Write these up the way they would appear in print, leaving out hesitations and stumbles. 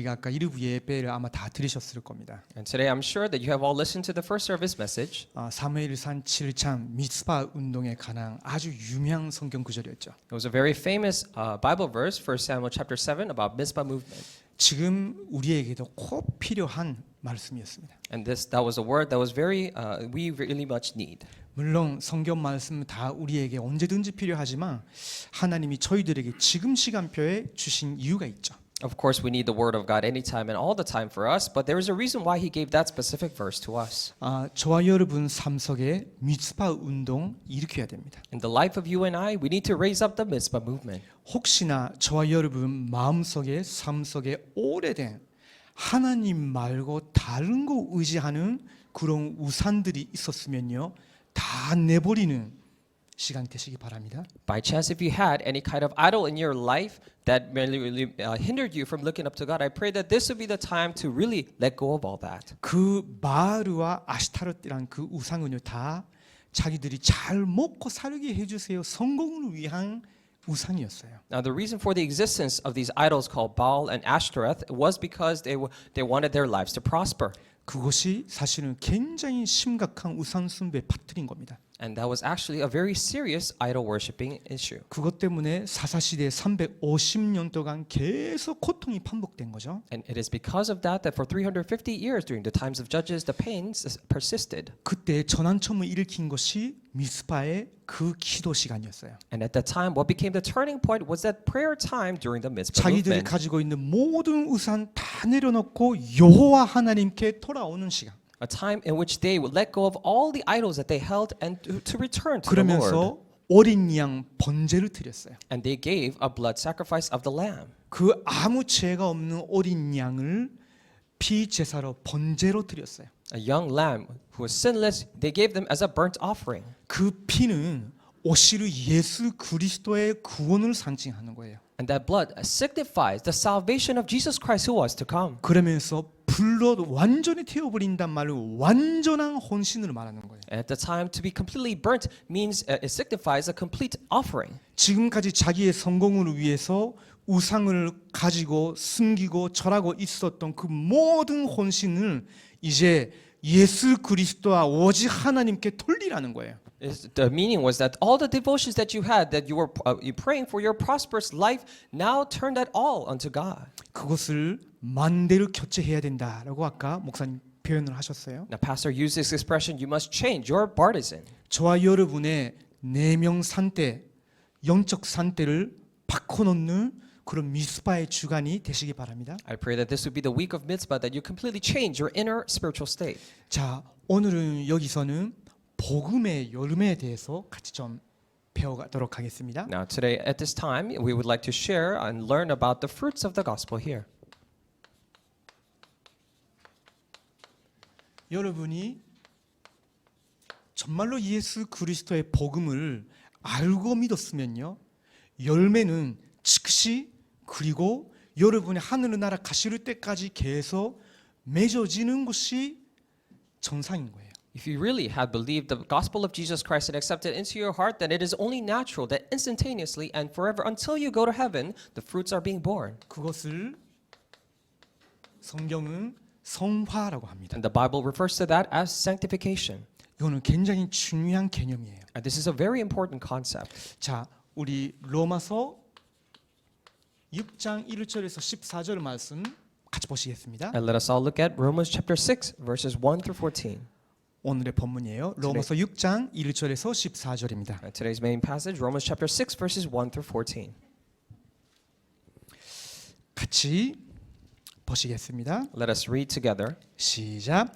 우리가 아까 1부 예배를 아마 다 들으셨을 겁니다. And today I'm sure that you have all listened to the first service message. 사무엘상 7장 미스바 운동에 관한 아주 유명한 성경 구절이었죠. It was a very famous Bible verse, 1 Samuel chapter 7, about Mizpah movement. 지금 우리에게도 꼭 필요한 말씀이었습니다. And that was a word that was we really much need. 물론 성경 말씀 다 우리에게 언제든지 필요하지만 하나님이 저희들에게 지금 시간표에 주신 이유가 있죠. Of course, we need the word of God anytime and all the time for us, but there is a reason why he gave that specific verse to us. 저와 여러분 삶 속에 미스바 운동 일으켜야 됩니다. In the life of you and I, we need to raise up the Mizpah movement. 혹시나 저와 여러분 마음 속에 삶 속에 오래된 하나님 말고 다른 거 의지하는 그런 우상들이 있었으면요, 다 내버리는 시간 되시기 바랍니다. By chance, if you had any kind of idol in your life that really hindered you from looking up to God, I pray that this would be the time to really let go of all that. 그 바알과 아시타롯이란 그 우상은요, 다 자기들이 잘 먹고 살게 해주세요 성공을 위한 우상이었어요. Now, the reason for the existence of these idols called Baal and Ashtoreth was because they wanted their lives to prosper. 그것이 사실은 굉장히 심각한 우상 숭배에 빠뜨린 겁니다. And that was actually a very serious idol worshiping issue. 그것 때문에 사사시대 350년 동안 계속 고통이 반복된 거죠. And it is because of that for 350 years during the times of Judges, the pains persisted. 그때 전환점을 일으킨 것이 미스바의 그 기도 시간이었어요. And at that time, what became the turning point was that prayer time during the Mizpah 자기들이 movement. 가지고 있는 모든 우상 다 내려놓고 여호와 하나님께 돌아오는 시간. A time in which they would let go of all the idols that they held and to return to the Lord. 그러면서 어린 양 번제를 드렸어요. And they gave a blood sacrifice of the lamb. 그 아무 죄가 없는 어린 양을 피제사로 번제로 드렸어요. A young lamb who was sinless, they gave them as a burnt offering. 그 피는 오시르 예수 그리스도의 구원을 상징하는 거예요. And that blood signifies the salvation of Jesus Christ who was to come. 그러면서 불로 완전히 태워버린단 말로 완전한 헌신을 말하는 거예요. And at the time, to be completely burnt means it signifies a complete offering. 지금까지 자기의 성공을 위해서 우상을 가지고 숨기고 절하고 있었던 그 모든 헌신을 이제 예수 그리스도와 오직 하나님께 돌리라는 거예요. The meaning was that all the devotions that you had, that you were praying for your prosperous life, now turn that all unto God. 그것을 만대로 교체해야 된다라고 아까 목사님 표현을 하셨어요. Now, Pastor used this expression, you must change your partisan. 저와 여러분의 내명 산대, 영적 산대를 바꿔놓는 그런 미스바의 주간이 되시기 바랍니다. I pray that this would be the week of Mizpah, that you completely change your inner spiritual state. 자, 오늘은 여기서는 복음의 여름에 대해서 같이 좀 배워가도록 하겠습니다. Now, today, at this time, we would like to share and learn about the fruits of the gospel here. 여러분이 정말로 예수 그리스도의 복음을 알고 믿었으면요, 열매는 즉시 그리고 여러분이 하늘의 나라 가실 때까지 계속 맺어지는 것이 정상인 거예요. If you really had believed the gospel of Jesus Christ and accepted into your heart, then it is only natural that instantaneously and forever until you go to heaven, the fruits are being born. 그것을 성경은 성화라고 합니다. And the Bible refers to that as sanctification. 이거는 굉장히 중요한 개념이에요. And this is a very important concept. 자, 우리 로마서 6장 1절에서 14절 말씀 같이 보시겠습니다. And let us all look at Romans chapter 6, verses 1 through 14. 오늘의 본문이에요. 로마서 6장 1절에서 14절입니다. And today's main passage, Romans chapter 6, verses 1 through 14. 같이 보시겠습니다. Let us read together. 시작.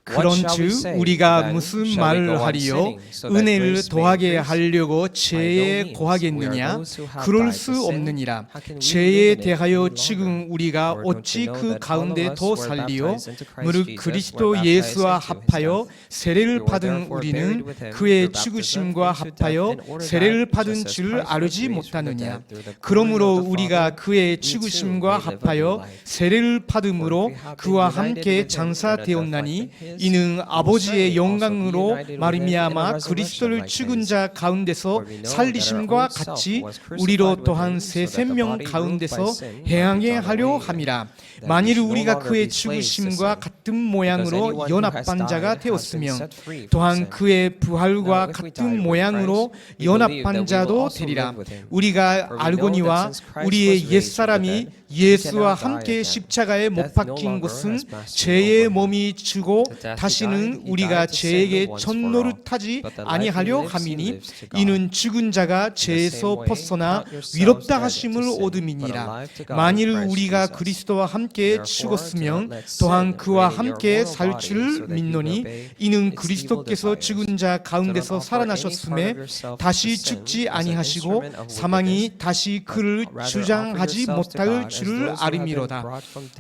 What shall we 그런즉 say? 우리가 Then 무슨 shall we 말을 go on 하리요? sinning, so that 은혜를 grace may 더하게 increase? 하려고 By no 죄에 means. 고하겠느냐? We are those who have 그럴 died 수 to sin. 없느니라. How can we 죄에 live in it 대하여 any 지금 longer? 우리가 Or don't 어찌 you know 그 that all 가운데 of us 더 were 살리요? baptized into Christ 무릇 Jesus, 그리스도 were baptized 예수와 into his 합하여 death. 세례를 We were 받은 therefore 우리는 buried with him 그의 through baptism 죽으심과 into death, 합하여 in order 세례를 that, 받은 just as 줄 Christ was 알지 raised from the 못하느냐? dead through the glory 그러므로 of the 우리가 Father, 그의 we too 죽으심과 may live a new 합하여 life. 세례를 For 받음으로 if we have been 그와 united 함께 with him in a death 장사되었나니 like his, 이는 아버지의 영광으로 말미암아 그리스도를 죽은 자 가운데서 살리심과 같이 우리로 또한 새 생명 가운데서 행하게 하려 함이라. 만일 우리가 그의 죽으심과 같은 모양으로 연합한 자가 되었으면 또한 그의 부활과 같은 모양으로 연합한 자도 되리라. 우리가 알거니와 우리의 옛사람이 예수와 함께 십자가에 못 박힌 것은 죄의 몸이 주고 다시는 우리가 죄에게 첫 노릇하지 아니하려 함이니 이는 죽은 자가 죄에서 벗어나 위롭다 하심을 얻음이니라. 만일 우리가 그리스도와 함께 죽었으면 또한 그와 함께 살 줄 믿노니 이는 그리스도께서 죽은 자 가운데서 살아나셨음에 다시 죽지 아니하시고 사망이 다시 그를 주장하지 못할 줄을 아름이로다.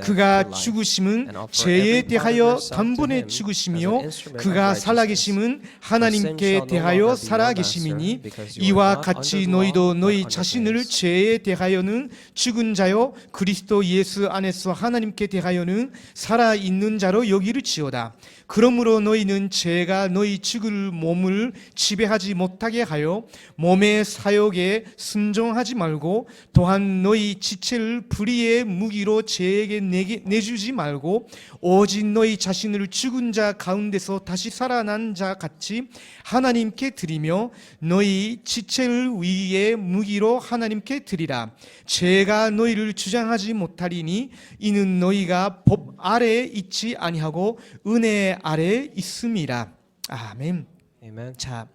그가 죽으심은 죄에 대하여 단번에 죽으심이요 그가 살아계심은 하나님께 대하여 살아계심이니 이와 같이 너희도 너희 자신을 죄에 대하여는 죽은 자요 그리스도 예수 안에서 하나님께 대하여는 살아있는 자로 여기를지어다. 그러므로 너희는 죄가 너희 죽을 몸을 지배하지 못하게 하여 몸의 사욕에 순종하지 말고 또한 너희 지체를 불의의 무기로 죄에게 내주지 말고 오직 너희 자신을 죽은 자 가운데서 다시 살아난 자 같이 하나님께 드리며 너희 지체를 위의 무기로 하나님께 드리라. 죄가 너희를 주장하지 못하리니 이는 너희가 법 아래에 있지 아니하고 은혜 아래에 있음이라. 아멘. Amen. 자,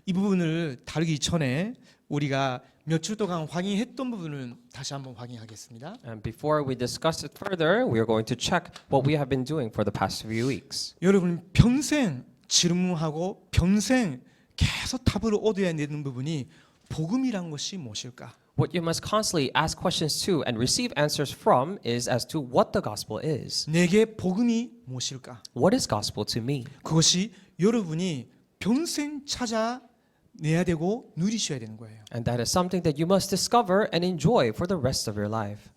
이 부분을 다루기 전에 우리가 몇 주 동안 확인했던 부분을 다시 한번 확인하겠습니다. And before we discuss it further, we are going to check what we have been doing for the past few weeks. 여러분 평생 질문하고 평생 계속 답을 얻어야 되는 부분이 복음이란 것이 무엇일까? What you must constantly ask questions to and receive answers from is as to what the gospel is. 내게 복음이 무엇일까? What is gospel to me? 그것이 여러분이 평생 찾아내야 되고 누리셔야 되는 거예요. And that is something that you must discover and enjoy for the rest of your life.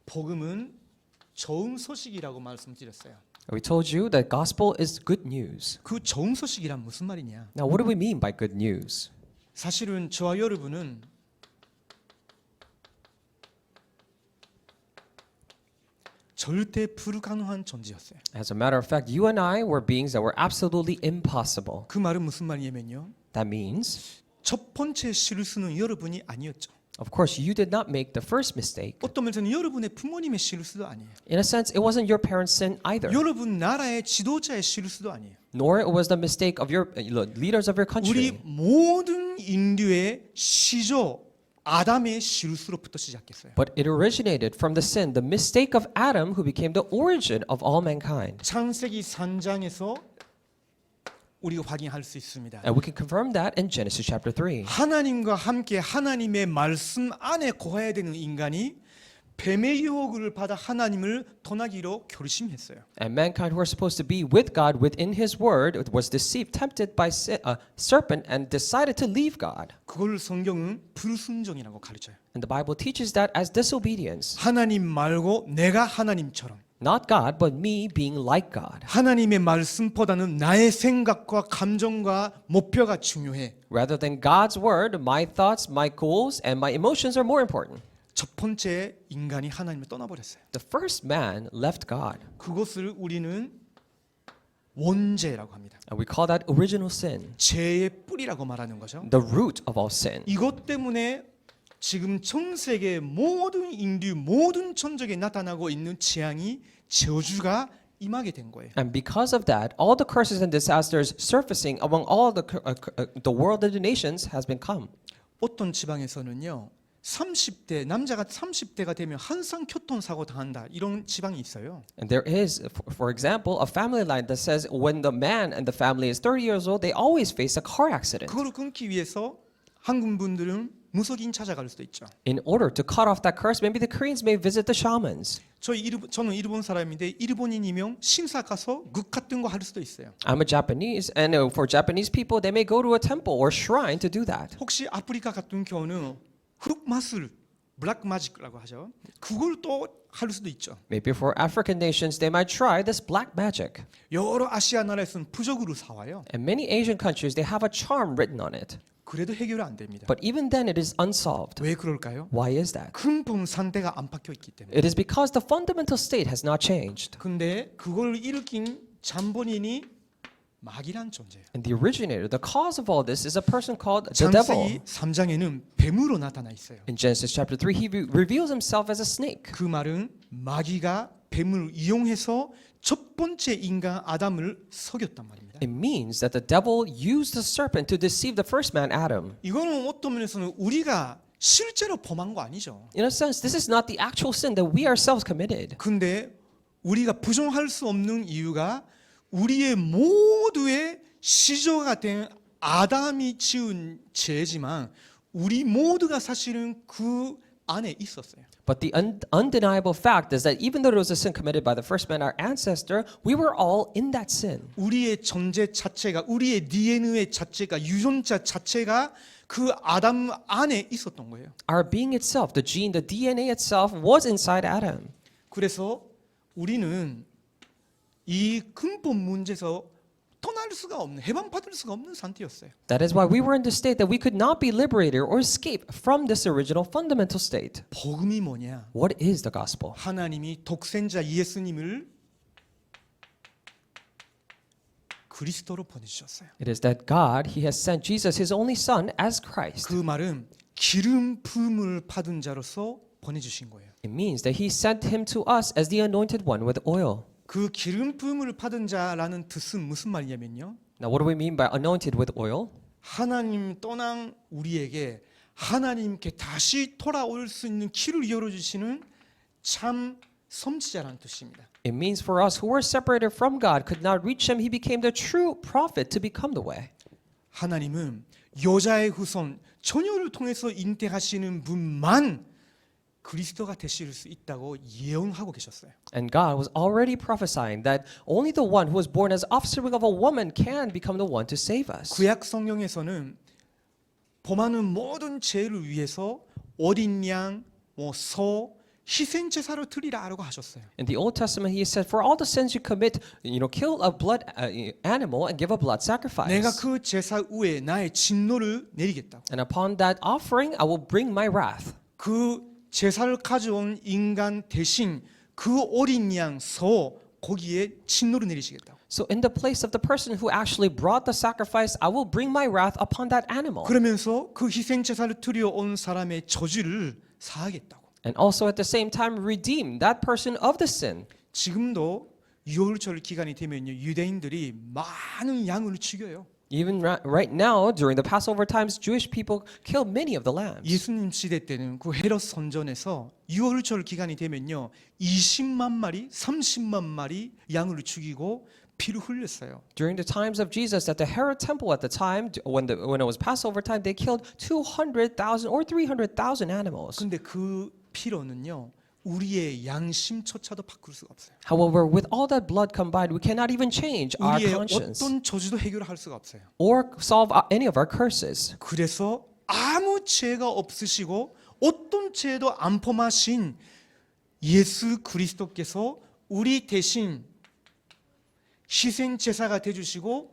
복음은 좋은 소식이라고 말씀드렸어요. We told you that gospel is good news. 그 좋은 소식이란 무슨 말이냐? Now, what do we mean by good news? 사실은 저와 여러분은 절대 불가능한 존재였어요. As a matter of fact, you and I were beings that were absolutely impossible. 그 말은 무슨 말이냐면요. That means, 첫 번째 실수는 여러분이 아니었죠. of course, you did not make the first mistake. 어떤 면에서는 여러분의 부모님의 실수도 아니에요. In a sense, it wasn't your parents' sin either. 여러분 나라의 지도자의 실수도 아니에요. Nor it was the mistake of your leaders of your 우리 country. 모든 인류의 시조 아담의 실수로부터 시작했어요. But it originated from the sin, the mistake of Adam, who became the origin of all mankind. 창세기 3장에서 우리가 확인할 수 있습니다. And we can confirm that in Genesis chapter 3. 하나님과 함께 하나님의 말씀 안에 거해야 되는 인간이 뱀의 유혹을 받아 하나님을 떠나기로 결심했어요. And mankind who are supposed to be with God within His Word was deceived, tempted by a serpent, and decided to leave God. 그걸 성경은 불순종이라고 가르쳐요. And the Bible teaches that as disobedience. 하나님 말고 내가 하나님처럼 Not God, but me being like God. 하나님의 말씀보다는 나의 생각과 감정과 목표가 중요해. Rather than God's Word, my thoughts, my goals, and my emotions are more important. 첫 번째 인간이 하나님을 떠나버렸어요. The first man left God. 그것을 우리는 원죄라고 합니다. And we call that original sin. 죄의 뿌리라고 말하는 거죠. The root of all sin. 이것 때문에 지금 전 세계 모든 인류 모든 천적에 나타나고 있는 재앙이 저주가 임하게 된 거예요. And because of that, all the curses and disasters surfacing among all the world and the nations has been come. 어떤 지방에서는요. 30대 남자가 30대가 되면 항상 교통사고 당한다. 이런 지방이 있어요. And there is, for example, a family line that says when the man and the family is 30 years old, they always face a car accident. 그걸 끊기 위해서 한국 분들은 무속인 찾아갈 수도 있죠. In order to cut off that curse, maybe the Koreans may visit the shamans. 저는 일본 사람인데 일본인이면 신사 가서 굿 같은 거 할 수도 있어요. I'm a Japanese, and for Japanese people, they may go to a temple or shrine to do that. 혹시 아프리카 같은 경우는 흑마술, 블랙 마직이라고 하죠. 그걸 또 할 수도 있죠. Maybe for African nations, they might try this black magic. 여러 아시아 나라에서는 부적으로 사와요. In many Asian countries, they have a charm written on it. 그래도 해결이 안 됩니다. But even then, it is unsolved. 왜 그럴까요? Why is that? 근본 상태가 안 바뀌어 있기 때문에. It is because the fundamental state has not changed. 근데 그걸 일으킨 잠본인이 마귀란 존재예요. And the originator, the cause of all this, is a person called the devil. 창세기 3장에는 뱀으로 나타나 있어요. In Genesis chapter 3, he reveals himself as a snake. 그 말은 마귀가 뱀을 이용해서 첫 번째 인간 아담을 속였단 말입니다. It means that the devil used the serpent to deceive the first man, Adam. 이거는 어떤 면에서는 우리가 실제로 범한 거 아니죠. In a sense, this is not the actual sin that we ourselves committed. 근데 우리가 부정할 수 없는 이유가 우리의 모두의 시조가 된 아담이 지은 죄지만 우리 모두가 사실은 그 안에 있었어요. But the undeniable fact is that even though it was a sin committed by the first man, our ancestor, we were all in that sin. 우리의 존재 자체가 우리의 DNA 자체가 유전자 자체가 그 아담 안에 있었던 거예요. Our being itself, the gene, the DNA itself was inside Adam. 그래서 우리는 이 근본 문제에서 떠날 수가 없는 해방받을 수가 없는 상태였어요. That is why we were in the state that we could not be liberated or escape from this original fundamental state. 복음이 뭐냐? What is the gospel? 하나님이 독생자 예수님을 그리스도로 보내주셨어요. It is that God, He has sent Jesus, His only Son, as Christ. 그 말은 기름 부음을 받은 자로서 보내주신 거예요. It means that He sent Him to us as the anointed one with oil. 그 기름 부음을 받은 자라는 뜻은 무슨 말이냐면요. Now, what do we mean by anointed with oil? 하나님 떠난 우리에게 하나님께 다시 돌아올 수 있는 길을 열어주시는 참 선지자라는 뜻입니다. It means for us who were separated from God, could not reach Him, He became the true prophet to become the way. 하나님은 여자의 후손 처녀를 통해서 잉태하시는 분만 그리스도가 되실 수 있다고 예언하고 계셨어요. And God was already prophesying that only the one who was born as offspring of a woman can become the one to save us. 구약 성경에서는 범하는 모든 죄를 위해서 어린 양, 소, 희생 제사로 드리라라고 하셨어요. In the Old Testament, He said, "For all the sins you commit, kill a blood animal and give a blood sacrifice. 내가 그 제사 위에 나의 진노를 내리겠다고. And upon that offering, I will bring my wrath." 그 제사를 가져온 인간 대신 그 어린 양, 소 거기에 진노를 내리시겠다고. So in the place of the person who actually brought the sacrifice, I will bring my wrath upon that animal. 그러면서 그 희생 제사를 드려온 사람의 저주를 사하겠다고. And also at the same time redeem that person of the sin. 지금도 유월절 기간이 되면요 유대인들이 많은 양을 죽여요. Even right now, during the Passover times, Jewish people kill many of the lambs. 예수님 시대 때는 그 헤롯 선전에서 유월절 기간이 되면요 20만 마리, 30만 마리 양을 죽이고 피를 흘렸어요. During the times of Jesus at the Herod temple at the time, when it was Passover time, they killed 200,000 or 300,000 animals. 근데 그 피로는요 우리의 양심조차도 바꿀 수가 없어요. However, with all that blood combined, we cannot even change our 우리의 conscience 어떤 저주도 해결할 수가 없어요. or solve any of our curses. 그래서 아무 죄가 없으시고 어떤 죄도 안 범하신 예수 그리스도께서 우리 대신 희생 제사가 돼 주시고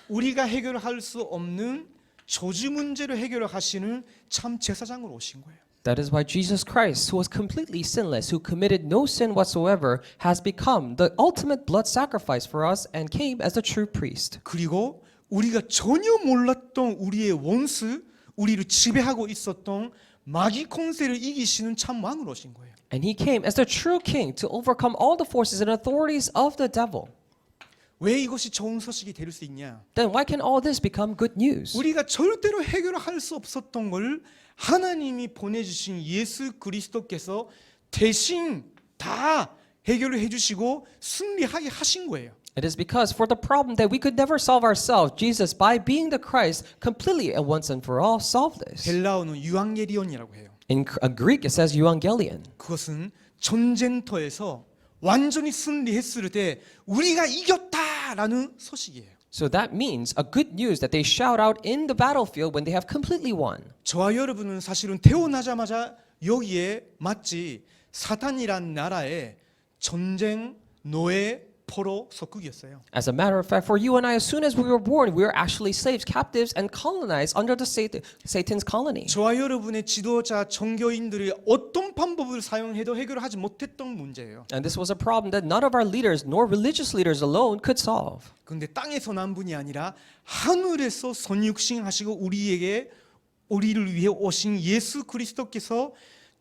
우리가 해결할 수 없는 저주 문제를 해결하시는 참 제사장으로 오신 거예요. That is why Jesus Christ, who was completely sinless, who committed no sin whatsoever, has become the ultimate blood sacrifice for us and came as the true priest. 그리고 우리가 전혀 몰랐던 우리의 원수, 우리를 지배하고 있었던 마귀 권세를 이기시는 참 왕으로 오신 거예요. And he came as the true king to overcome all the forces and authorities of the devil. 왜 이것이 좋은 소식이 될 수 있냐? Then why can all this become good news? 우리가 절대로 해결할 수 없었던 걸 하나님이 보내주신 예수 그리스도께서 대신 다 해결을 해주시고 승리하게 하신 거예요. It is because for the problem that we could never solve ourselves, Jesus, by being the Christ, completely and once and for all solved this. 헬라어는 유앙게리온이라고 해요. In Greek, it says euangelion. 그것은 전쟁터에서 완전히 승리했을 때 우리가 이겼다라는 소식이에요. So that means a good news that they shout out in the battlefield when they have completely won. 저와 여러분은 사실은 태어나자마자 여기에 마치 사탄이란 나라의 전쟁, 노예, 포로 속국이었어요. As a matter of fact, for you and I, as soon as we were born, we were actually slaves, captives, and colonized under the Satan's colony. 저와 여러분의 지도자, 종교인들이 어떤 방법을 사용해도 해결하지 못했던 문제예요. And this was a problem that none of our leaders, nor religious leaders alone, could solve. 그런데 땅에서 난 분이 아니라 하늘에서 선육신하시고 우리를 위해 오신 예수 그리스도께서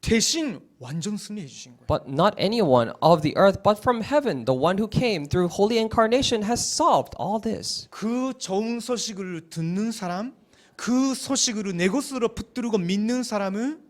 대신 완전 승리해 주신 거예요. But not anyone of the earth, but from heaven, the one who came through holy incarnation, has solved all this. 그 좋은 소식을 듣는 사람, 그 소식을 내 것으로 붙들고 믿는 사람은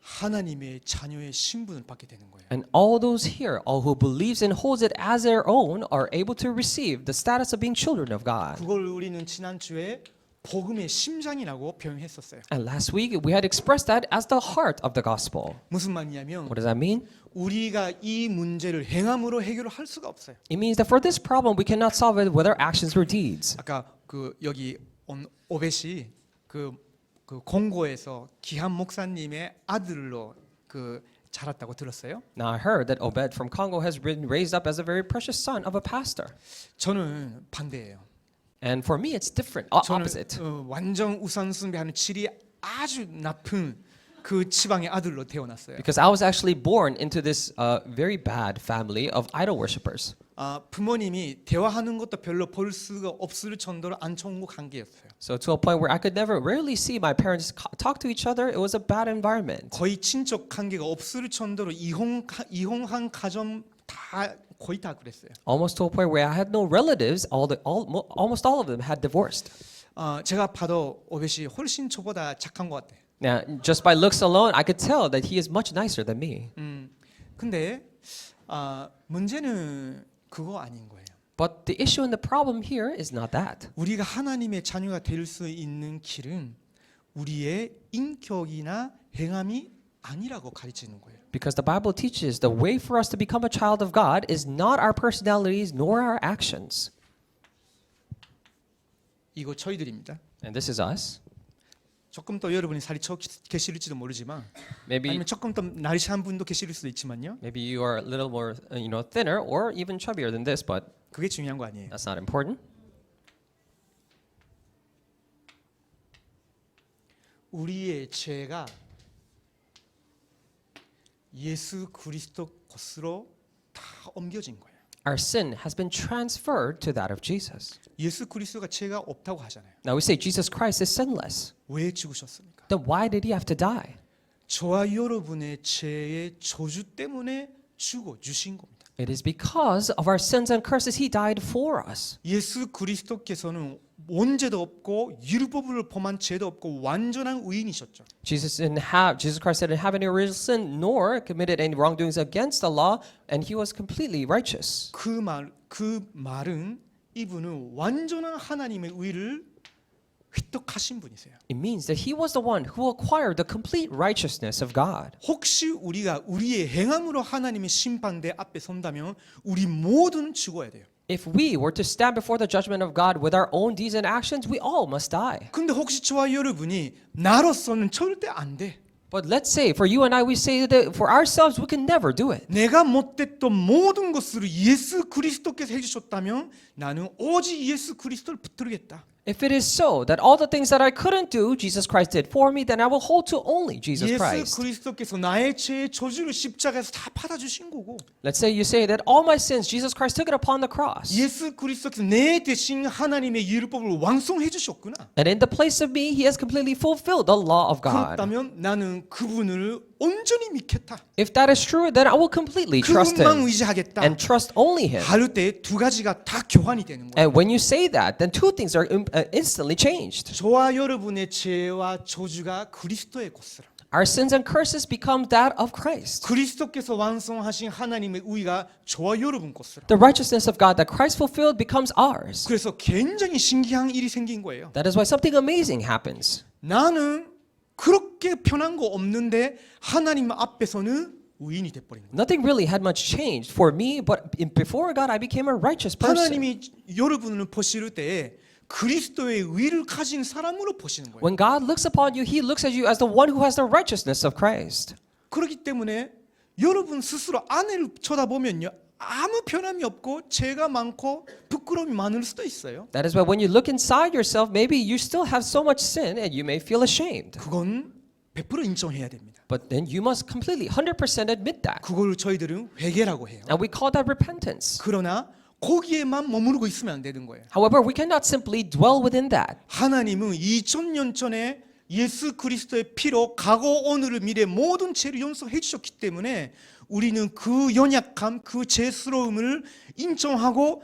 하나님의 자녀의 신분을 받게 되는 거예요. And all those here, all who believes and holds it as their own, are able to receive the status of being children of God. 그걸 우리는 지난주에 복음의 심장이라고 표현했었어요. And last week, we had expressed that as the heart of the gospel. 무슨 말이냐면 What does that mean? 우리가 이 문제를 행함으로 해결을 할 수가 없어요. It means that for this problem, we cannot solve it with our actions or deeds. 아까 그 여기 온 오벳이 그 공고에서 기한 목사님의 아들로 그 자랐다고 들었어요. Now, I heard that Obed from Congo has been raised up as a very precious son of a pastor. 저는 반대예요. And for me, it's different, 저는 opposite. 완전 우상숭배하는 질이 아주 나쁜 그 지방의 아들로 태어났어요. Because I was actually born into this very bad family of idol worshippers. 부모님이 대화하는 것도 별로 볼 수가 없을 정도로 안 좋은 관계였어요. So to a point where I could rarely see my parents talk to each other. It was a bad environment. 거의 친척 관계가 없을 정도로 이혼한 가정 다 거의 다 그랬어요. Almost to a point where I had no relatives. Almost all of them had divorced. 제가 봐도 오벳이 훨씬 저보다 착한 것 같아요. Now, just by looks alone, I could tell that he is much nicer than me. 근데 문제는 그거 아닌 거예요. But the issue and the problem here is not that. 우리가 하나님의 자녀가 될 수 있는 길은 우리의 인격이나 행함이 아니라고 가르치는 거예요. Because the Bible teaches the way for us to become a child of God is not our personalities nor our actions. 이거 저희들입니다. And this is us. 조금 더 여러분이 살이 쳐 계실지도 모르지만 Maybe 아니면 조금 더 날씬한 분도 계실 수도 있지만요. maybe you are a little more thinner or even chubbier than this, but 그게 중요한 거 아니에요. that's not important. 우리의 죄가 예수 그리스도 것으로 다 옮겨진 거예요. Our sin has been transferred to that of Jesus. 예수 그리스도가 죄가 없다고 하잖아요. Now we say Jesus Christ is sinless. 왜 죽으셨습니까? Then why did he have to die? 저와 여러분의 죄의 저주 때문에 죽어 주신 겁니다. It is because of our sins and curses he died for us. 예수 그리스도께서는 원죄도 없고 율법을 범한 죄도 없고 완전한 의인이셨죠. Jesus Christ didn't have any original sin nor committed any wrongdoings against the law, and he was completely righteous. 그 말은 이분은 완전한 하나님의 의를 획득하신 분이세요. It means that he was the one who acquired the complete righteousness of God. 혹시 우리가 우리의 행함으로 하나님의 심판대 앞에 선다면 우리 모두는 죽어야 돼요. If we were to stand before the judgment of God with our own deeds and actions, we all must die. 근데 혹시 저와 여러분이 나로서는 절대 안 돼. But let's say for you and I, we say that for ourselves, we can never do it. 내가 못했던 모든 것을 예수 그리스도께서 해주셨다면 나는 오직 예수 그리스도를 붙들겠다. If it is so that all the things that I couldn't do, Jesus Christ did for me, then I will hold to only Jesus 예수 Christ. 그리스도께서 나의 죄의 저주를 십자가에서 다 받아주신 거고 Let's say you say that all my sins, Jesus Christ took it upon the cross. 예수 그리스도께서 내 대신 하나님의 율법을 완성해 주셨구나. And in the place of me, he has completely fulfilled the law of God. 그렇다면 나는 그분을 온전히 믿겠다. If that is true, then I will completely trust 그분만 him 의지하겠다. and trust only him. 하루 때 두 가지가 다 교환이 되는 거예요. And when you say that, then two things are instantly changed. 저와 여러분의 죄와 저주가 그리스도의 것이라. Our sins and curses become that of Christ. 그리스도께서 완성하신 하나님의 의가 저와 여러분 것이라. The righteousness of God that Christ fulfilled becomes ours. 그래서 굉장히 신기한 일이 생긴 거예요. That is why something amazing happens. 나는 그렇게 편한 거 없는데 하나님 앞에서는 의인이 돼 버린 거예요. Nothing really had much changed for me, but before God, I became a righteous person. 하나님이 여러분을 보실 때 그리스도의 의를 가진 사람으로 보시는 거예요. When God looks upon you, He looks at you as the one who has the righteousness of Christ. 그렇기 때문에 여러분 스스로 아내를 쳐다보면요, 아무 변함이 없고 죄가 많고 부끄러움이 많을 수도 있어요. That is why when you look inside yourself, maybe you still have so much sin and you may feel ashamed. 그건 100% 인정해야 됩니다. But then you must completely, 100% admit that. 그걸 저희들은 회개라고 해요. And we call that repentance. 그러나 거기에만 머무르고 있으면 안 되는 거예요. However, we cannot simply dwell within that. 하나님은 2000년 전에 예수 그리스도의 피로 과거, 오늘, 미래 모든 죄를 용서해 주셨기 때문에 우리는 그 연약함, 그 죄스러움을 인정하고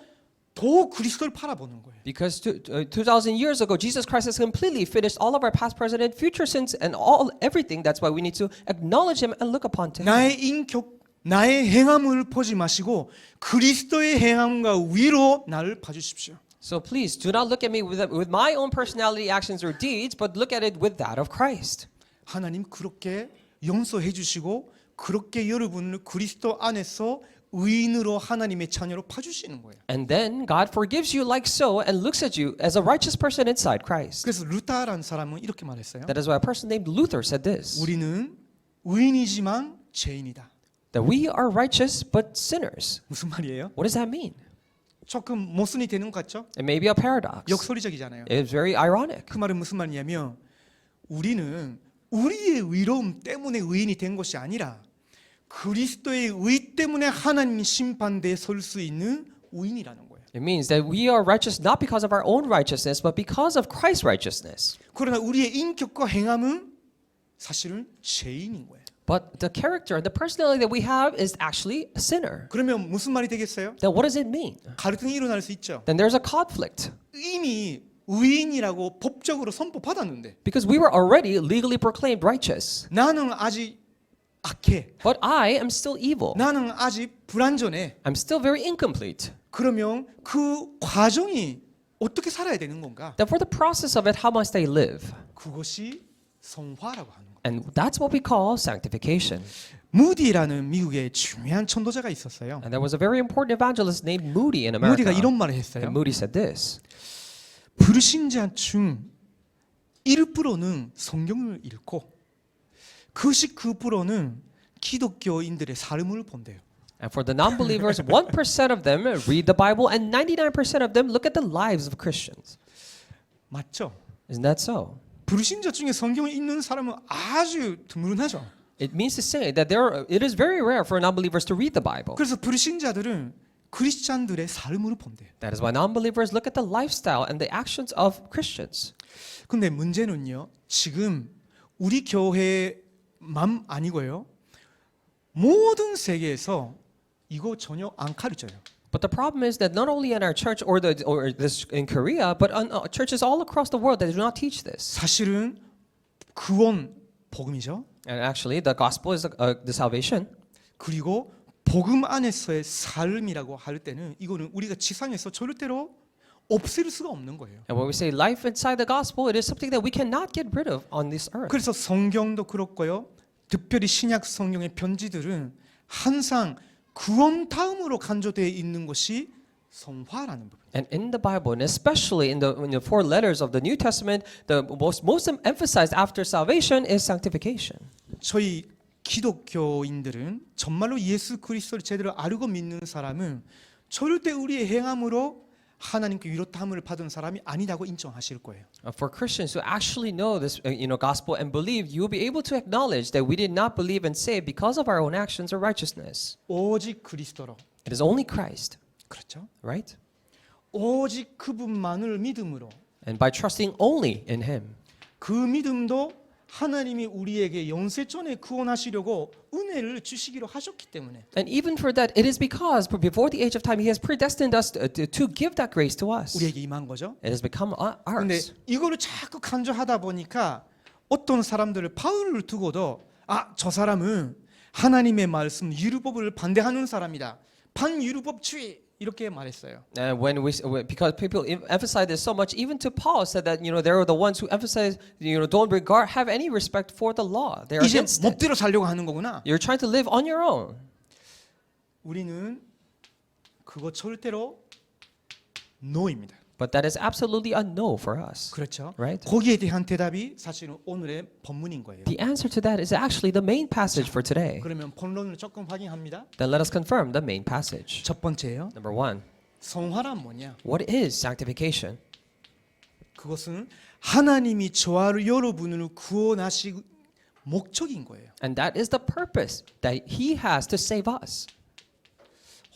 더 그리스도를 바라보는 거예요. Because 2,000 years ago, Jesus Christ has completely finished all of our past, present, and future sins and everything. That's why we need to acknowledge Him and look upon to Him. 나의 인격, 나의 행함을 보지 마시고 그리스도의 행함과 위로 나를 봐주십시오. So please do not look at me with my own personality, actions, or deeds, but look at it with that of Christ. 하나님 그렇게 용서해 주시고 그렇게 여러분을 그리스도 안에서 의인으로 하나님의 자녀로 봐주시는 거예요. And then God forgives you like so and looks at you as a righteous person inside Christ. 그래서 루타라는 사람은 이렇게 말했어요. That is why a person named Luther said this, 우리는 의인이지만 죄인이다. that we are righteous but sinners. 무슨 말이에요? What does that mean? 조금 모순이 되는 것 같죠? It may be a paradox. 역설적이잖아요. It is very ironic. 그 말은 무슨 말이냐면 우리는 우리의 의로움 때문에 의인이 된 것이 아니라 그리스도의 의 때문에 하나님 심판대에 설 수 있는 의인이라는 거예요. It means that we are righteous not because of our own righteousness, but because of Christ's righteousness. 그러나 우리의 인격과 행함은 사실은 죄인인 거예요. But the character and the personality that we have is actually a sinner. 그러면 무슨 말이 되겠어요? Then what does it mean? 갈등이 일어날 수 있죠. Then there's a conflict. 이미 의인이라고 법적으로 선포받았는데 Because we were already legally proclaimed righteous. 나는 아직 악해. But I am still evil. 나는 아직 불완전해. I'm still very incomplete. 그러면 그 과정이 어떻게 살아야 되는 건가? Then for the process of it, how must I live? 그것이 성화라고 하는 거예요. And that's what we call sanctification. 무디라는 미국의 중요한 천도자가 있었어요. And there was a very important evangelist named Moody in America. 무디가 이런 말을 했어요. And Moody said this, 불신자 중 1%는 성경을 읽고 99%는 기독교인들의 삶을 본대요. and for the non-believers, 1% of them read the Bible and 99% of them look at the lives of Christians. 맞죠? Isn't that so? 불신자 중에 성경을 읽는 사람은 아주 드물하죠. It means to say that it is very rare for non-believers to read the Bible. 그래서 불신자들은 크리스찬들의 삶을 본대요. That is why non-believers look at the lifestyle and the actions of Christians. 근데 문제는요. 지금 우리 교회만 아니고요. 모든 세계에서 이거 전혀 안 가르쳐요. But the problem is that not only in our church or this in Korea, but on churches all across the world, they do not teach this. 사실은 구원 복음이죠. And actually, the gospel is the salvation. 그리고 복음 안에서의 삶이라고 할 때는 이거는 우리가 지상에서 절대로 없앨 수가 없는 거예요. And when we say life inside the gospel, it is something that we cannot get rid of on this earth. 그래서 성경도 그렇고요. 특별히 신약 성경의 편지들은 항상 구원 다음으로 간주되어 있는 것이 성화라는 부분. And in the Bible, and especially in the four letters of the New Testament, the most emphasized after salvation is sanctification. 저희 기독교인들은 정말로 예수 그리스도를 제대로 알고 믿는 사람은 절대 우리의 행함으로 하나님께 위로함을 받은 사람이 아니라고 인정하실 거예요. For Christians who actually know this, gospel and believe, you will be able to acknowledge that we did not believe and save because of our own actions or righteousness. 오직 그리스도로. It is only Christ, 그렇죠? right? 오직 그분만을 믿음으로. And by trusting only in Him. 그 믿음도 하나님이 우리에게 영세전에 구원하시려고 은혜를 주시기로 하셨기 때문에. And even for that, it is because before the age of time, He has predestined us to give that grace to us. 우리에게 임한 거죠. It has become 근데 ours. 이거를 자꾸 강조하다 보니까 어떤 사람들을 바울을 두고도 저 사람은 하나님의 말씀 율법을 반대하는 사람이다. 반율법주의 이렇게 말했어요. And because people emphasize this so much, even to Paul said that they are the ones who emphasize don't have any respect for the law. They are 이제 against it. 멋대로 살려고 하는 거구나. You're trying to live on your own. 우리는 그거 절대로 no입니다. But that is absolutely a no for us. 그렇죠. Right? 거기에 대한 대답이 사실은 오늘의 본문인 거예요. The answer to that is actually the main passage for today. 그러면 본론을 조금 확인합니다. Then let us confirm the main passage. 첫 번째요. Number 1. 성화란 뭐냐? What is sanctification? 그것은 하나님이 저와 여러분을 구원하시 목적인 거예요. And that is the purpose that He has to save us.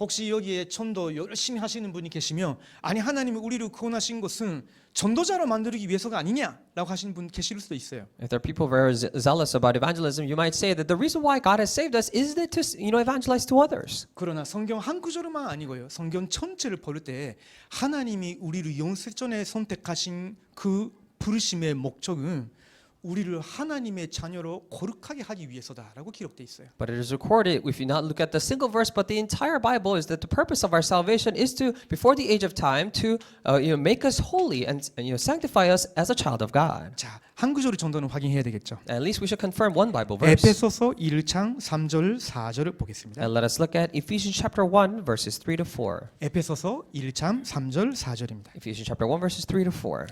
혹시 여기에 전도 열심히 하시는 분이 계시면 아니 하나님이 우리를 구원하신 것은 전도자로 만들기 위해서가 아니냐라고 하시는 분 계실 수도 있어요. If there are people very zealous about evangelism, you might say that the reason why God has saved us is that to evangelize to others. 그러나 성경 한 구절만 아니고요. 성경 전체를 볼 때 하나님이 우리를 영세전에 선택하신 그 부르심의 목적은 우리를 하나님의 자녀로 거룩하게 하기 위해서다라고 기록돼 있어요. But it is recorded, if you not look at the single verse, but the entire Bible, is that the purpose of our salvation is to, before the age of time, to make us holy and sanctify us as a child of God. 자, 한 구절의 전도는 확인해야 되겠죠. At least we should confirm one Bible verse. 에베소서 1장 3절 4절을 보겠습니다. And let us look at Ephesians chapter 1, verses 3 to 4. 에베소서 1장 3절 4절입니다. Ephesians chapter 1, verses 3 to 4.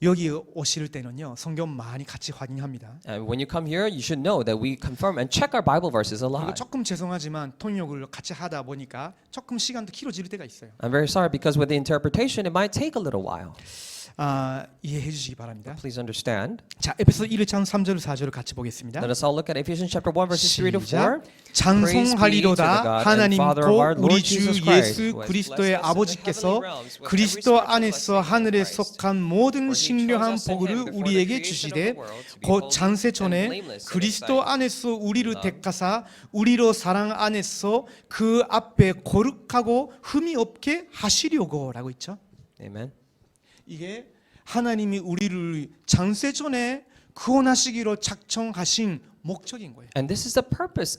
여기 오실 때는요. 성경 많이 같이 확인합니다. And when you come here, you should know that we confirm and check our Bible verses a 그리고 lot. 조금 죄송하지만 통역을 같이 하다 보니까 조금 시간도 길어질 때가 있어요. I'm very sorry because with the interpretation, it might take a little while. 이해해 주시기 바랍니다. Please understand. 자, 에베소 1장 3절 4절을 같이 보겠습니다. Let us all look at Ephesians chapter 1, verses 3 to 4. 시작. 찬송하리로다 하나님고 우리 주 예수 그리스도의 아버지께서 그리스도 안에서 하늘에 속한 모든 신령한 복을 우리에게 주시되 곧 창세 전에 그리스도 안에서 우리를 택하사 우리로 사랑 안에서 그 앞에 거룩하고 흠이 없게 하시려고라고 있죠. Amen. 이게 하나님이 우리를 창세 전에 구원하시기로 작정하신 목적인 거예요. And this is the purpose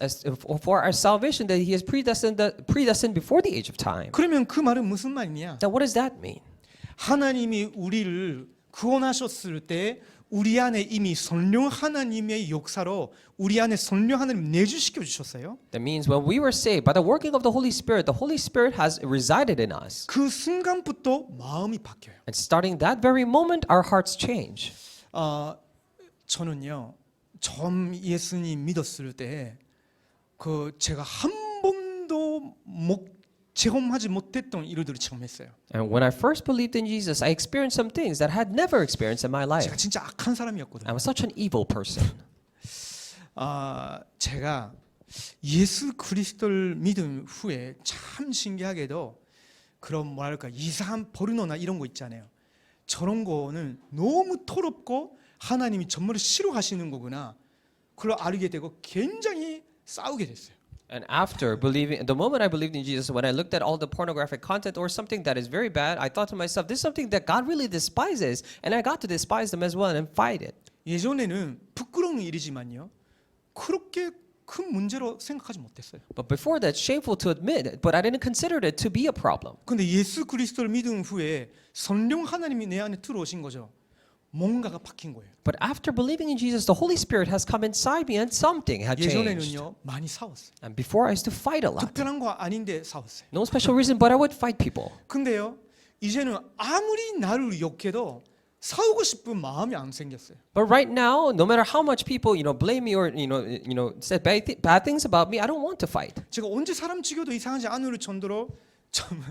for our salvation that He has predestined before the age of time. 그러면 그 말은 무슨 말이냐? Now, what does that mean? 하나님이 우리를 구원하셨을 때 우리 안에 이미 성령 하나님의 역사로 우리 안에 성령 하나님 내주시켜 주셨어요. That means when we were saved by the working of the Holy Spirit has resided in us. 그 순간부터 마음이 바뀌어요. And starting that very moment, our hearts change. 저는요, 처음 예수님 믿었을 때 그 제가 한 번도 체험하지 못했던 일들을 체험했어요. And when I first believed in Jesus, I experienced some things that I had never experienced in my life. 제가 진짜 악한 사람이었거든요. I was such an evil person. 제가 예수 그리스도를 믿은 후에 참 신기하게도 그런 뭐랄까 이상한 포르노나 이런 거 있잖아요. 저런 거는 너무 더럽고 하나님이 정말 싫어하시는 거구나. 그걸 알게 되고 굉장히 싸우게 됐어요. And after believing, the moment I believed in Jesus, when I looked at all the pornographic content or something that is very bad, I thought to myself, this is something that God really despises, and I got to despise them as well and fight it. 예전에는 부끄러운 일이지만요. 그렇게 큰 문제로 생각하지 못했어요. But before that, shameful to admit it, but I didn't consider it to be a problem. 근데 예수 그리스도를 믿은 후에 성령 하나님이 내 안에 들어오신 거죠. 뭔가가 바뀐 거예요. But after believing in Jesus, the Holy Spirit has come inside me and something had changed. 예전에는요 많이 싸웠어요. And before I used to fight a lot. 특별한 거 아닌데 싸웠어요. No special reason, but I would fight people. 근데요 이제는 아무리 나를 욕해도 싸우고 싶은 마음이 안 생겼어요. But right now, no matter how much people blame me or say bad things about me, I don't want to fight. 제가 언제 사람 죽여도 이상하지 않을 정도로 좀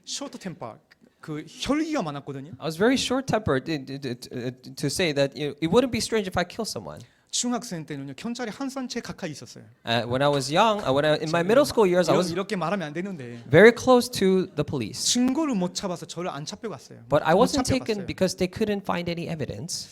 쇼트 템퍼 그 혈기가 많았거든요. I was very short-tempered to say that it wouldn't be strange if I kill someone. 중학생 때는요 경찰이 한 산채 가까이 있었어요. When I was young, in my middle school years, I was 이렇게 말하면 안 되는데 very close to the police. 증거를 못 잡아서 저를 안 잡혀갔어요. But I 못 wasn't taken 잡혀갔어요. because they couldn't find any evidence.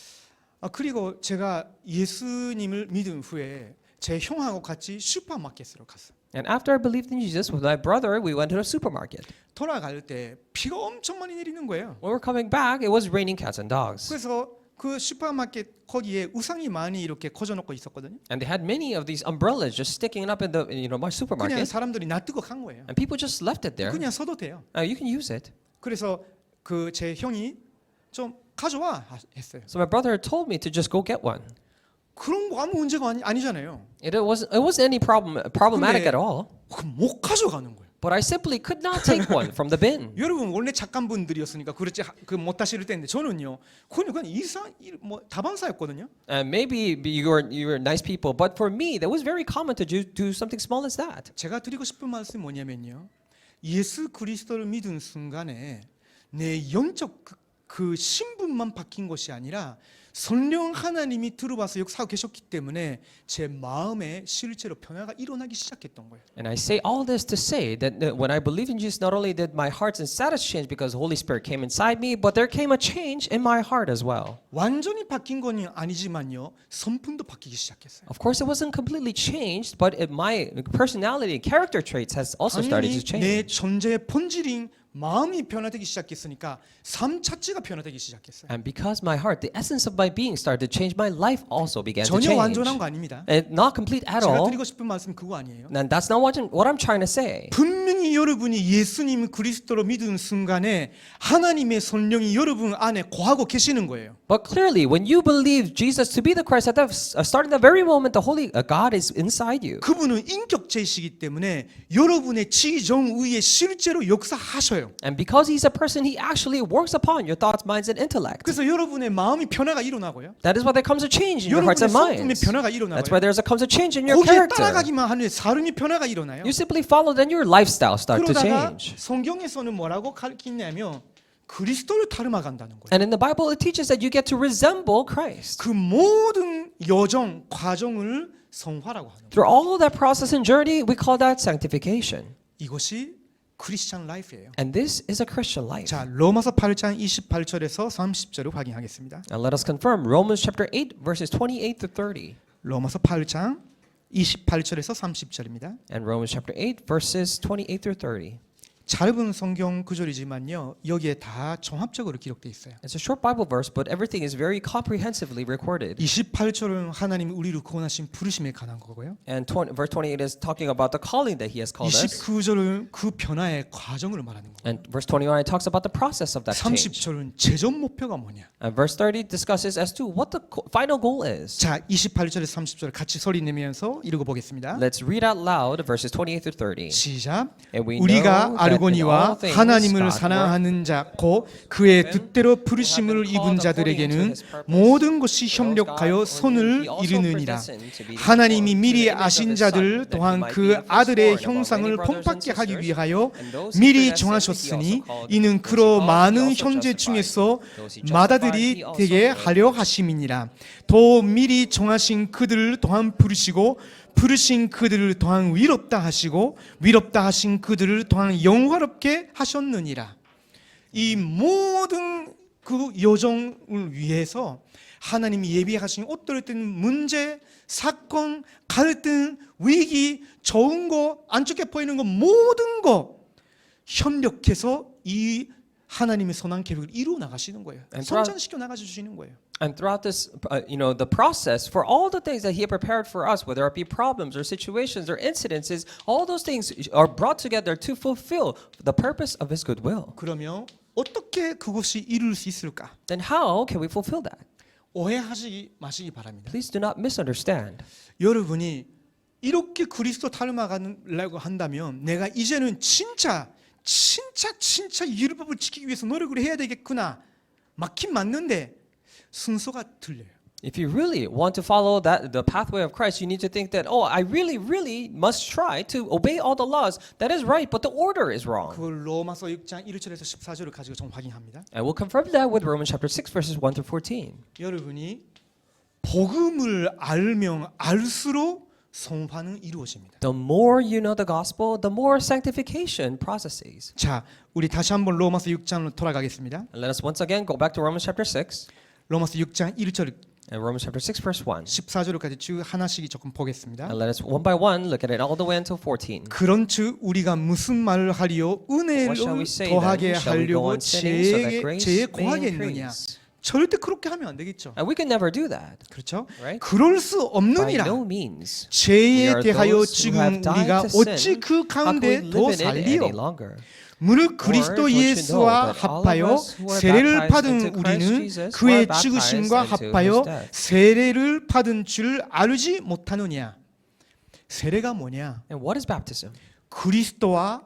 그리고 제가 예수님을 믿은 후에 제 형하고 같이 슈퍼마켓으로 갔어요. And after I believed in Jesus, with my brother, we went to the supermarket. 돌아갈 때 비가 엄청 많이 내리는 거예요. When we were coming back, it was raining cats and dogs. 그래서 그 슈퍼마켓 거기에 우산이 많이 이렇게 거져놓고 있었거든요. And they had many of these umbrellas just sticking up in the my 그냥 supermarket. 사람들이 놔두고 간 거예요. And people just left it there. 그냥 써도 돼요. You can use it. 그래서 그 제 형이 좀 가져와 했어요. So my brother told me to just go get one. 그런 거 아무 문제가 아니잖아요. It wasn't any problematic 근데 at all. 못 가져가는 거예요. but I simply could not take one from the bin. 여러분 원래 착한 분들이었으니까 그렇지 그 못하실 텐데 저는요 그냥 뭐 다반사였거든요. And maybe you were nice people, but for me, that was very common to do something small as that. 제가 드리고 싶은 말씀이 뭐냐면요. 예수 그리스도를 믿은 순간에 내 영적 그 신분만 바뀐 것이 아니라 성령 하나님이 들어와서 역사하고 계셨기 때문에 제 마음에 실제로 변화가 일어나기 시작했던 거예요. And I say all this to say that when I believed in Jesus, not only did my heart and status change because the Holy Spirit came inside me, but there came a change in my heart as well. 완전히 바뀐 건 아니지만요. 성품도 바뀌기 시작했어요. Of course, it wasn't completely changed, but my personality and character traits has also started to 당연히 내 change. 존재의 본질인 마음이 변화되기 시작했으니까 삶 자체가 변화되기 시작했어요. And because my heart, the essence of my being started to change, my life also began to 전혀 change. 완전한 거 아닙니다. And not complete at 제가 all. 드리고 싶은 말씀 그거 아니에요. And that's not what I'm trying to say. 분명히 여러분이 예수님 그리스도로 믿은 순간에 하나님의 성령이 여러분 안에 거하고 계시는 거예요. But clearly, when you believe Jesus to be the Christ, at that starting the very moment, the Holy God is inside you. 그분은 인격체이시기 때문에 여러분의 지정의에 실제로 역사하셔요. And because He's a person, He actually works upon your thoughts, minds, and intellect. 그래서 여러분의 마음이 변화가 일어나고요. That is why there comes a change in your hearts 여러분의 and 성품의 minds. 변화가 That's 일어나고요. why comes a change in your 거기에 character. 따라가기만 하는 삶의 변화가 일어나요. You simply follow, then your lifestyle start to 그러다가 change. 성경에서는 뭐라고 가르치냐면 그리스도를 닮아간다는 거예요. And in the Bible, it teaches that you get to resemble Christ. 그 모든 여정, 과정을 성화라고 하는 거예요. Through all that process and journey, we call that sanctification. 이것이 크리스찬 라이프예요. And this is a Christian life. 자, 로마서 8장 28절에서 30절을 확인하겠습니다. Now let us confirm Romans chapter 8 verses 28 to 30. 로마서 8장 28절에서 30절입니다. And Romans chapter 8 verses 28 through 30. 짧은 성경 구절이지만요. 여기에 다 종합적으로 기록되어 있어요. It's a short Bible verse, but everything is very comprehensively recorded. 28절은 하나님이 우리를 구원하신 부르심에 관한 거고요. And verse 28 is talking about the calling that He has called us. 29절은 그 변화의 과정을 말하는 거예요. And verse 29 talks about the process of that change. 30절은 최종 목표가 뭐냐. And verse 30 discusses as to what the final goal is. 자, 28절에 30절 같이 소리 내면서 읽어보겠습니다. Let's read out loud verses 28 through 30. 시작. And we 우리가 know that in all 알고니와 things 하나님을 God 사랑하는 자, 곧 그의 뜻대로 부르심을 입은 자들에게는 모든 것이 협력하여 선을 이루느니라. 하나님이 미리 아신 자들 또한 그 아들의 형상을 본받게 하기 위하여 미리 정하셨으니 이는 그로 많은 형제 중에서 맏아들이 되게 하려 하심이니라. 또 미리 정하신 그들을 또한 부르시고 부르신 그들을 또한 위롭다 하시고 위롭다 하신 그들을 또한 영화롭게 하셨느니라. 이 모든 그 여정을 위해서 하나님이 예비하신 어떤 문제, 사건, 갈등, 위기, 좋은 거, 안 좋게 보이는 거 모든 거 협력해서 이 하나님의 선한 계획을 이루어 나가시는 거예요. 성장시켜 나가 주시는 거예요. And throughout this, the process for all the things that He had prepared for us, whether it be problems or situations or incidences, all those things are brought together to fulfill the purpose of His good will. 그러면 어떻게 그것이 이룰 수 있을까? Then how can we fulfill that? 오해하지 마시기 바랍니다. Please do not misunderstand. 여러분이 이렇게 그리스도 닮아가려고 한다면 내가 이제는 진짜 율법을 지키기 위해서 노력을 해야 되겠구나. 맞긴 맞는데 순서가 틀려요. If you really want to follow the pathway of Christ, you need to think that, I really must try to obey all the laws. That is right, but the order is wrong. 그 로마서 6장 1절에서 14절을 가지고 좀 확인합니다. And we'll confirm that with Romans chapter 6 verses 1 through 14. 여러분이 복음을 알면 알수록 성화는 이루어집니다. The more you know the gospel, the more sanctification processes. 자, 우리 다시 한번 로마서 6장으로 돌아가겠습니다. And let us once again go back to Romans chapter 6. 로마서 6장 1절 And Romans chapter 6 verse 1. 14절까지 쭉 하나씩 조금 보겠습니다. And let us one by one look at it all the way until 14. 그런즉 우리가 무슨 말을 하리요? What shall we 은혜를 say 더하게 then? Shall we go 하려고 on sinning so that grace 죄에 may 고하겠느냐? increase? 절대 그렇게 하면 안 되겠죠. And we can never do that. 그렇죠? Right? 그럴 수 By 없느니라. no means. We 죄에 are 대하여 those who 지금 have died 우리가 to sin. 어찌 그 How can we 가운데 live 더 in it any 살리요? longer? 무릇 그리스도 Or don't you 예수와 know that all of 합하여 us who are 세례를 baptized 받은 into Christ 우리는 Jesus 그의 were baptized 죽으심과 into 합하여 his death. 세례를 받은 줄 알지 못하느냐? 세례가 뭐냐? And what is baptism? 그리스도와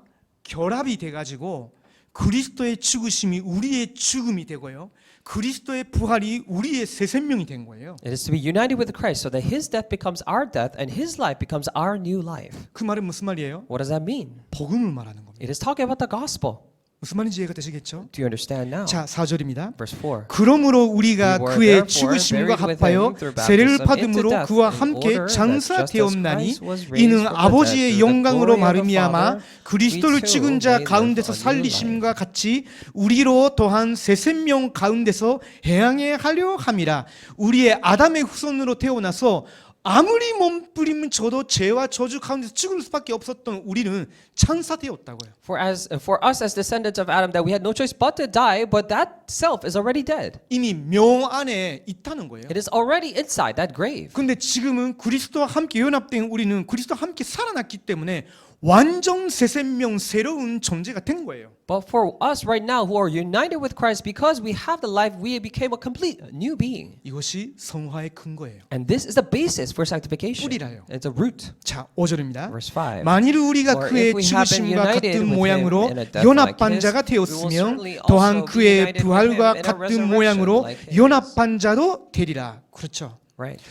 결합이 돼가지고 그리스도의 죽으심이 우리의 죽음이 되고요. 그리스도의 부활이 우리의 새 생명이 된 거예요. It is to be united with Christ so that His death becomes our death and His life becomes our new life. 그 말은 무슨 말이에요? What does that mean? 복음을 말하는 겁니다. It is talking about the gospel. 무슨 말인지 이해가 되시겠죠? Do you understand now? 자, 4절입니다. Verse 4. 그러므로 우리가 We were 그의 therefore 죽으심과 buried with 합하여 him through 세례를 baptism 받음으로 into death, 그와 in 함께 order that just as 장사되었나니 Christ was raised 이는 from the 아버지의 dead through the 영광으로 glory of the 말미암아 Father, 그리스도를 we too 죽은 자 may live 가운데서 a new 살리심과 같이 우리로 또한 새 생명 가운데서 행하게 하려 함이라. 우리의 아담의 후손으로 태어나서 아무리 몸부림은 저도 죄와 저주 가운데서 죽을 수밖에 없었던 우리는 천사되었다고요. For us as descendants of Adam that we had no choice but to die, but that self is already dead. 이미 명 안에 있다는 거예요. It is already inside that grave. 근데 지금은 그리스도와 함께 연합된 우리는 그리스도와 함께 살아났기 때문에 완전 새 생명 새로운 존재가 된 거예요. But for us right now who are united with Christ because we have the life, we became a complete new being. 이것이 성화의 근거예요. And this is the basis for sanctification. 뿌리라요. It's a root. 자, 5절입니다. Verse 5. 만일 우리가 Or 그의 if we have been 죽으심과 united 같은 with 모양으로 him in a death 연합한 like his, 자가 we will 되었으며 certainly 또한 also be 그의 united with 부활과 him in a 같은 resurrection 모양으로 like his. 연합한 자도 되리라. 그렇죠. Right.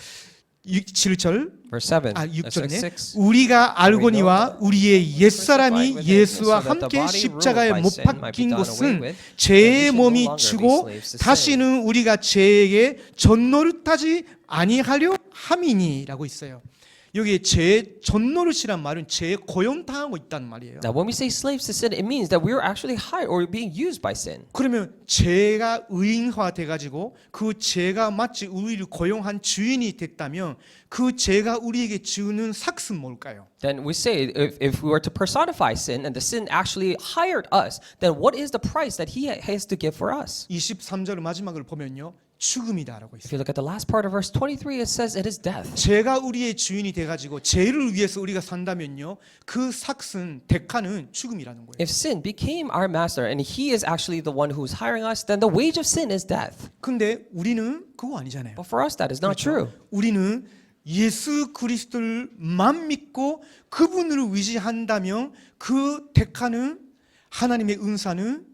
7절 Verse 7. 6절이네. 6. 우리가 알거니와 우리의 옛사람이 crucified with him, 예수와 so that the 함께 body 십자가에 ruled by 못 sin might be 박힌 done away 것은 with, 죄의 and we should no 몸이 longer be 주고 slaves to sin. 다시는 우리가 죄에게 전노릇하지 아니하려 함이니라고 있어요. 여기 죄 전노릇이란 말은 죄에 고용당하고 있다는 말이에요. Now, when we say slaves to sin, it means that we are actually hired or being used by sin. 그러면 죄가 의인화돼 가지고 그 죄가 마치 우리를 고용한 주인이 됐다면 그 죄가 우리에게 주는 삭은 뭘까요? Then we say if we were to personify sin and the sin actually hired us, then what is the price that he has to give for us? 23절 마지막을 보면요. 죽음이다라고 If 있어요. you look at the last part of verse 23, it says it is death. 죄가 우리의 주인이 돼 가지고 죄를 위해서 우리가 산다면요. 그 삭은 대가는 죽음이라는 거예요. If sin became our master and he is actually the one who's hiring us, then the wage of sin is death. 근데 우리는 그거 아니잖아요. But for us, that is not true. 우리는 예수 그리스도를만 믿고 그분을 의지한다면 그 대가는 하나님의 은사는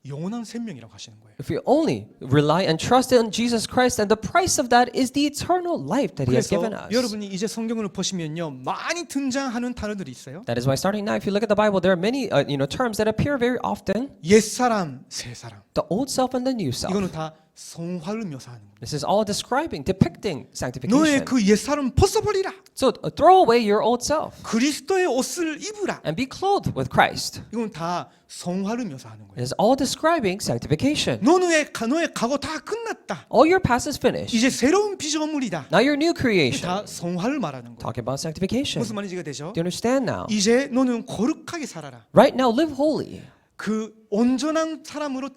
영원한 생명이라고 하시는 거예요. If we only rely and trust in Jesus Christ, then the price of that is the eternal life that he has 그래서 given us. 여러분이 이제 성경을 보시면요 많이 등장하는 단어들이 있어요. That is why starting now, if you look at the Bible, there are many terms that appear very often. 옛사람, 새사람. The old self and the new self. 이거는 다 성화를 묘사하는 거예요. This is all describing, depicting 너의 sanctification. 그 옛사람 벗어버리라. So throw away your old self 그리스도의 옷을 입으라. and be clothed with Christ. 이건 다 성화를 묘사하는 It 거예요. is all describing sanctification. 너의 과거 다 끝났다. All your past is finished. 이제 새로운 피조물이다. Now you're new creation. 다 성화를 말하는 거예요. Talking about sanctification. 무슨 말인지가 되죠? Do you understand now? 이제 너는 거룩하게 살아라. Right now, live holy. 그 온전한 사람으로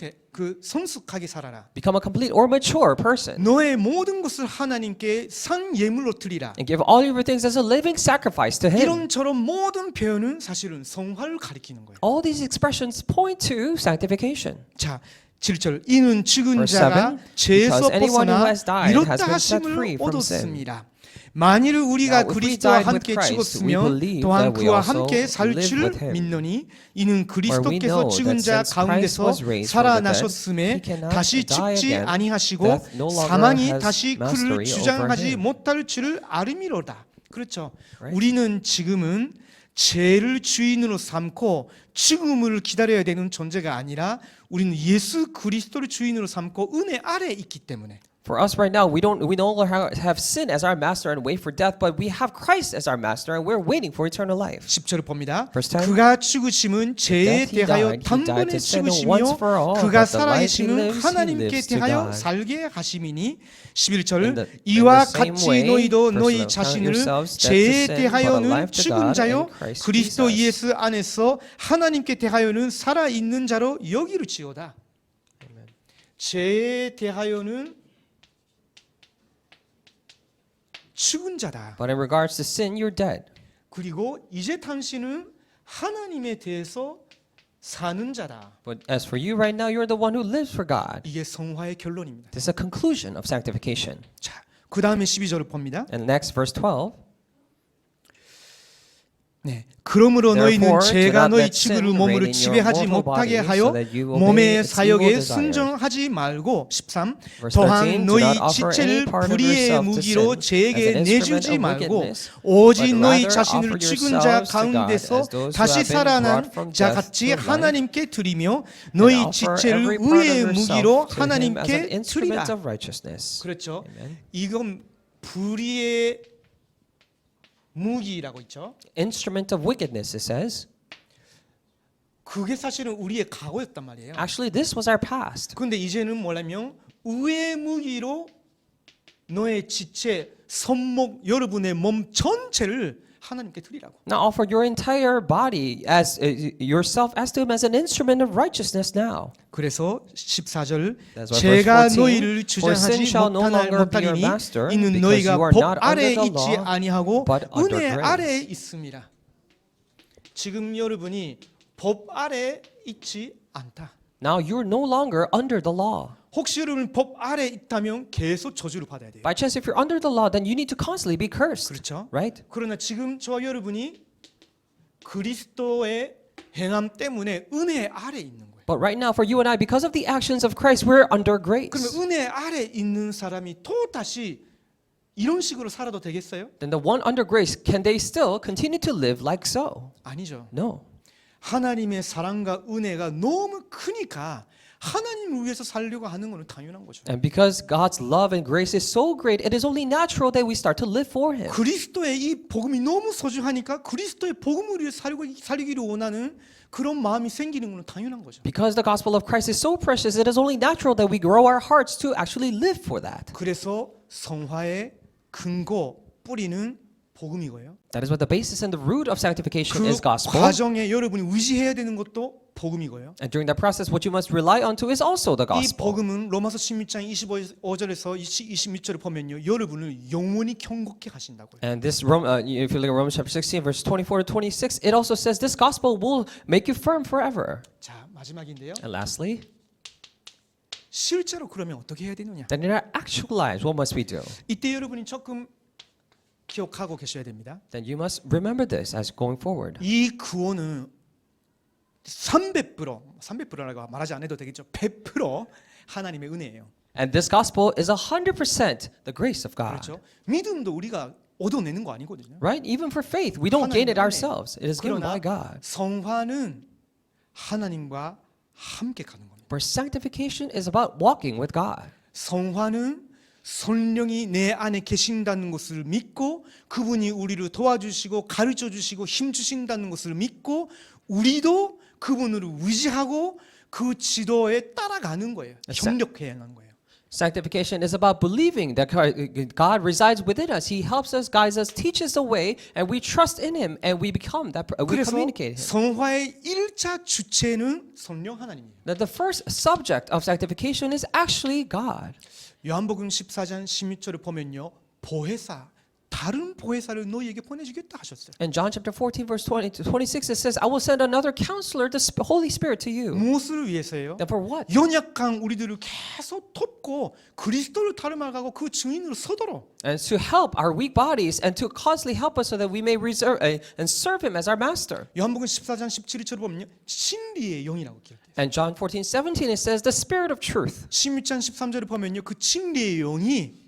성숙하게 살아라. Become a complete or mature person. 너의 모든 것을 하나님께 산 예물로 드리라. And give all your things as a living sacrifice to Him. 이런처럼 모든 표현은 사실은 성화를 가리키는 거예요. All these expressions point to sanctification. 자, 7절 이는 죽은 Verse 자가 7, 죄에서 because anyone who 벗어나 has died has 이롭다 been set 하심을 free from sin. 얻었습니다. 만일 우리가 Now, if we 그리스도와 died with 함께 Christ, we 죽었으면 believe 또한 that we 그와 also 함께 살 live 줄 with him. 믿노니 이는 we 그리스도께서 know 죽은 that 자 since Christ 가운데서 was raised from the dead, 살아나셨음에 he cannot 다시 die 죽지 again. 아니하시고 Death no longer 사망이 has 다시 그를 mastery 주장하지 over him. 못할 줄을 아름이로다. 그렇죠. Right. 우리는 지금은 죄를 주인으로 삼고 죽음을 기다려야 되는 존재가 아니라 우리는 예수 그리스도를 주인으로 삼고 은혜 아래에 있기 때문에 For us right now, we no longer have sin as our master and wait for death, but we have Christ as our master and we're waiting for eternal life. 10절을 봅니다. Verse 10. 그가 죽으심은 죄에 That he 대하여 died, he died 단번에 to sin 죽으시며 once for all, 그가 but the life he 살아계심은 lives, he 하나님께 lives to 대하여 God. 살게 하심이니 In 11절 the 이와 same 같이 way, 너희도 너희 count 자신을 yourselves dead to 죄에 sin, but 대하여는 alive to 죽은 God 자요 in Christ 그리스도 Jesus. 예수 안에서 하나님께 대하여는 살아있는 자로 여기를지어다. 죄에 대하여는 죽은 자다. But in regards to sin, you're dead. 그리고 이제 당신은 하나님에 대해서 사는 자다. But as for you right now, you're the one who lives for God. 이게 성화의 결론입니다. This is a conclusion of sanctification. 자, 그 다음에 12절을 봅니다. And next, verse 12. 네. 그러므로 너희는 Therefore, do 죄가 not 너희 let sin 지구를 reign 몸으로 in your 지배하지 mortal 못하게 body, 하여 so that you obey 몸의 its 사욕에 evil desires. 순종하지 말고 13 Verse 13, 또한 do 너희 not offer any 지체를 part of 불의의 yourself to 무기로 sin as 죄에게 an instrument 내주지 of 말고 wickedness, 오직 but 너희 rather 자신을 offer 죽은 자 yourselves to God 가운데서 as those who 다시 have been 살아난 brought from 자 death 같이 to life, 하나님께 드리며 and 너희 offer 지체를 every part of 의의 무기로 yourself to Him as an 하나님께 instrument 드리라. of righteousness. 그렇죠. Amen. 이건 불의의 무기라고 있죠. Instrument of wickedness, it says. 그게 사실은 우리의 과거였단 말이에요. Actually, this was our past. 근데 이제는 뭐냐면 의의 무기로 너의 지체, 손목, 여러분의 몸 전체를 하나님께 드리라고. Now offer your entire body as yourself as to Him as an instrument of righteousness now. 그래서 14절 That's why 제가 verse 14, 너희를 For sin 주장하지 shall no longer be your 못하리니 master, 이는 because 너희가 you are 법 not 아래에 under the 있지 law, 아니하고 but under 은혜 grace. 아래에 있습니다. 지금 여러분이 법 아래에 있지 않다. Now you're no longer under the law. 혹시 여러분 법 아래에 있다면 계속 저주를 받아야 돼요. By chance, if you're under the law, then you need to constantly be cursed. 그렇죠? Right? 그러나 지금 저와 여러분이 그리스도의 행함 때문에 은혜 아래에 있는 거예요. But right now, for you and I, because of the actions of Christ, we're under grace. 그러면 은혜 아래에 있는 사람이 또 다시 이런 식으로 살아도 되겠어요? Then the one under grace, can they still continue to live like so? 아니죠. No. 하나님의 사랑과 은혜가 너무 크니까 하나님을 위해서 살려고 하는 것은 당연한 거죠. And because God's love and grace is so great, it is only natural that we start to live for Him. 그리스도의 이 복음이 너무 소중하니까 그리스도의 복음을 위해 살기를 원하는 그런 마음이 생기는 것은 당연한 거죠. Because the gospel of Christ is so precious, it is only natural that we grow our hearts to actually live for that. 그래서 성화의 근거 뿌리는 복음이고요. That is what the basis and the root of sanctification 그 is gospel. 과정에 여러분이 의지해야 되는 것도 복음이고요. And during that process, what you must rely on to is also the 이 gospel. 복음은 로마서 16장 25절에서 26절을 보면요. 여러분을 영원히 경고케 하신다고요. And this, if you look at Romans chapter 16, verse 24 to 26, it also says this gospel will make you firm forever. 자, 마지막인데요. And lastly, 실제로 그러면 어떻게 해야 되느냐? then in our actual lives, what must we do? 이때 여러분이 조금 기억하고 계셔야 됩니다. Then you must remember this as going forward. 이 구원은 300%라고 말하지 않아도 되겠죠. 100% 하나님의 은혜예요. And this gospel is 100% the grace of God. 그렇죠? 믿음도 우리가 얻어내는 거 아니거든요. Right? Even for faith, we don't gain it 하나님의 ourselves. It is given 그러나 by God. 성화는 하나님과 함께 가는 겁니다. Where sanctification is about walking with God. 성화는 성령이 내 안에 계신다는 것을 믿고 그분이 우리를 도와주시고 가르쳐 주시고 힘 주신다는 것을 믿고 우리도 그분을 의지하고 그 지도에 따라가는 거예요. 협력해야 하는 거예요. Sanctification is about believing that God resides within us. He helps us, guides us, teaches the way, and we trust in Him, and we become that. We 그래서 communicate Him. 성화의 1차 주체는 성령 하나님이에요. That the first subject of sanctification is actually God. 요한복음 14장 16절을 보면요. 보혜사 다른 보혜사를 너희에게 보내주겠다 하셨어요. In John chapter 14 verse 20 to 26 it says, I will send another counselor, the Holy Spirit to you. 무엇을 위해서요? Then for what? 연약한 우리들을 계속 돕고 그리스도를 닮아가고 그 증인으로 서도록 And to help our weak bodies and to constantly help us so that we may reserve and serve Him as our master. 요한복음 14장 17절을 보면요. 진리의 영이라고 기록돼요. And John 14:17 it says, the Spirit of truth. 16장 13절을 보면요. 그 진리의 영이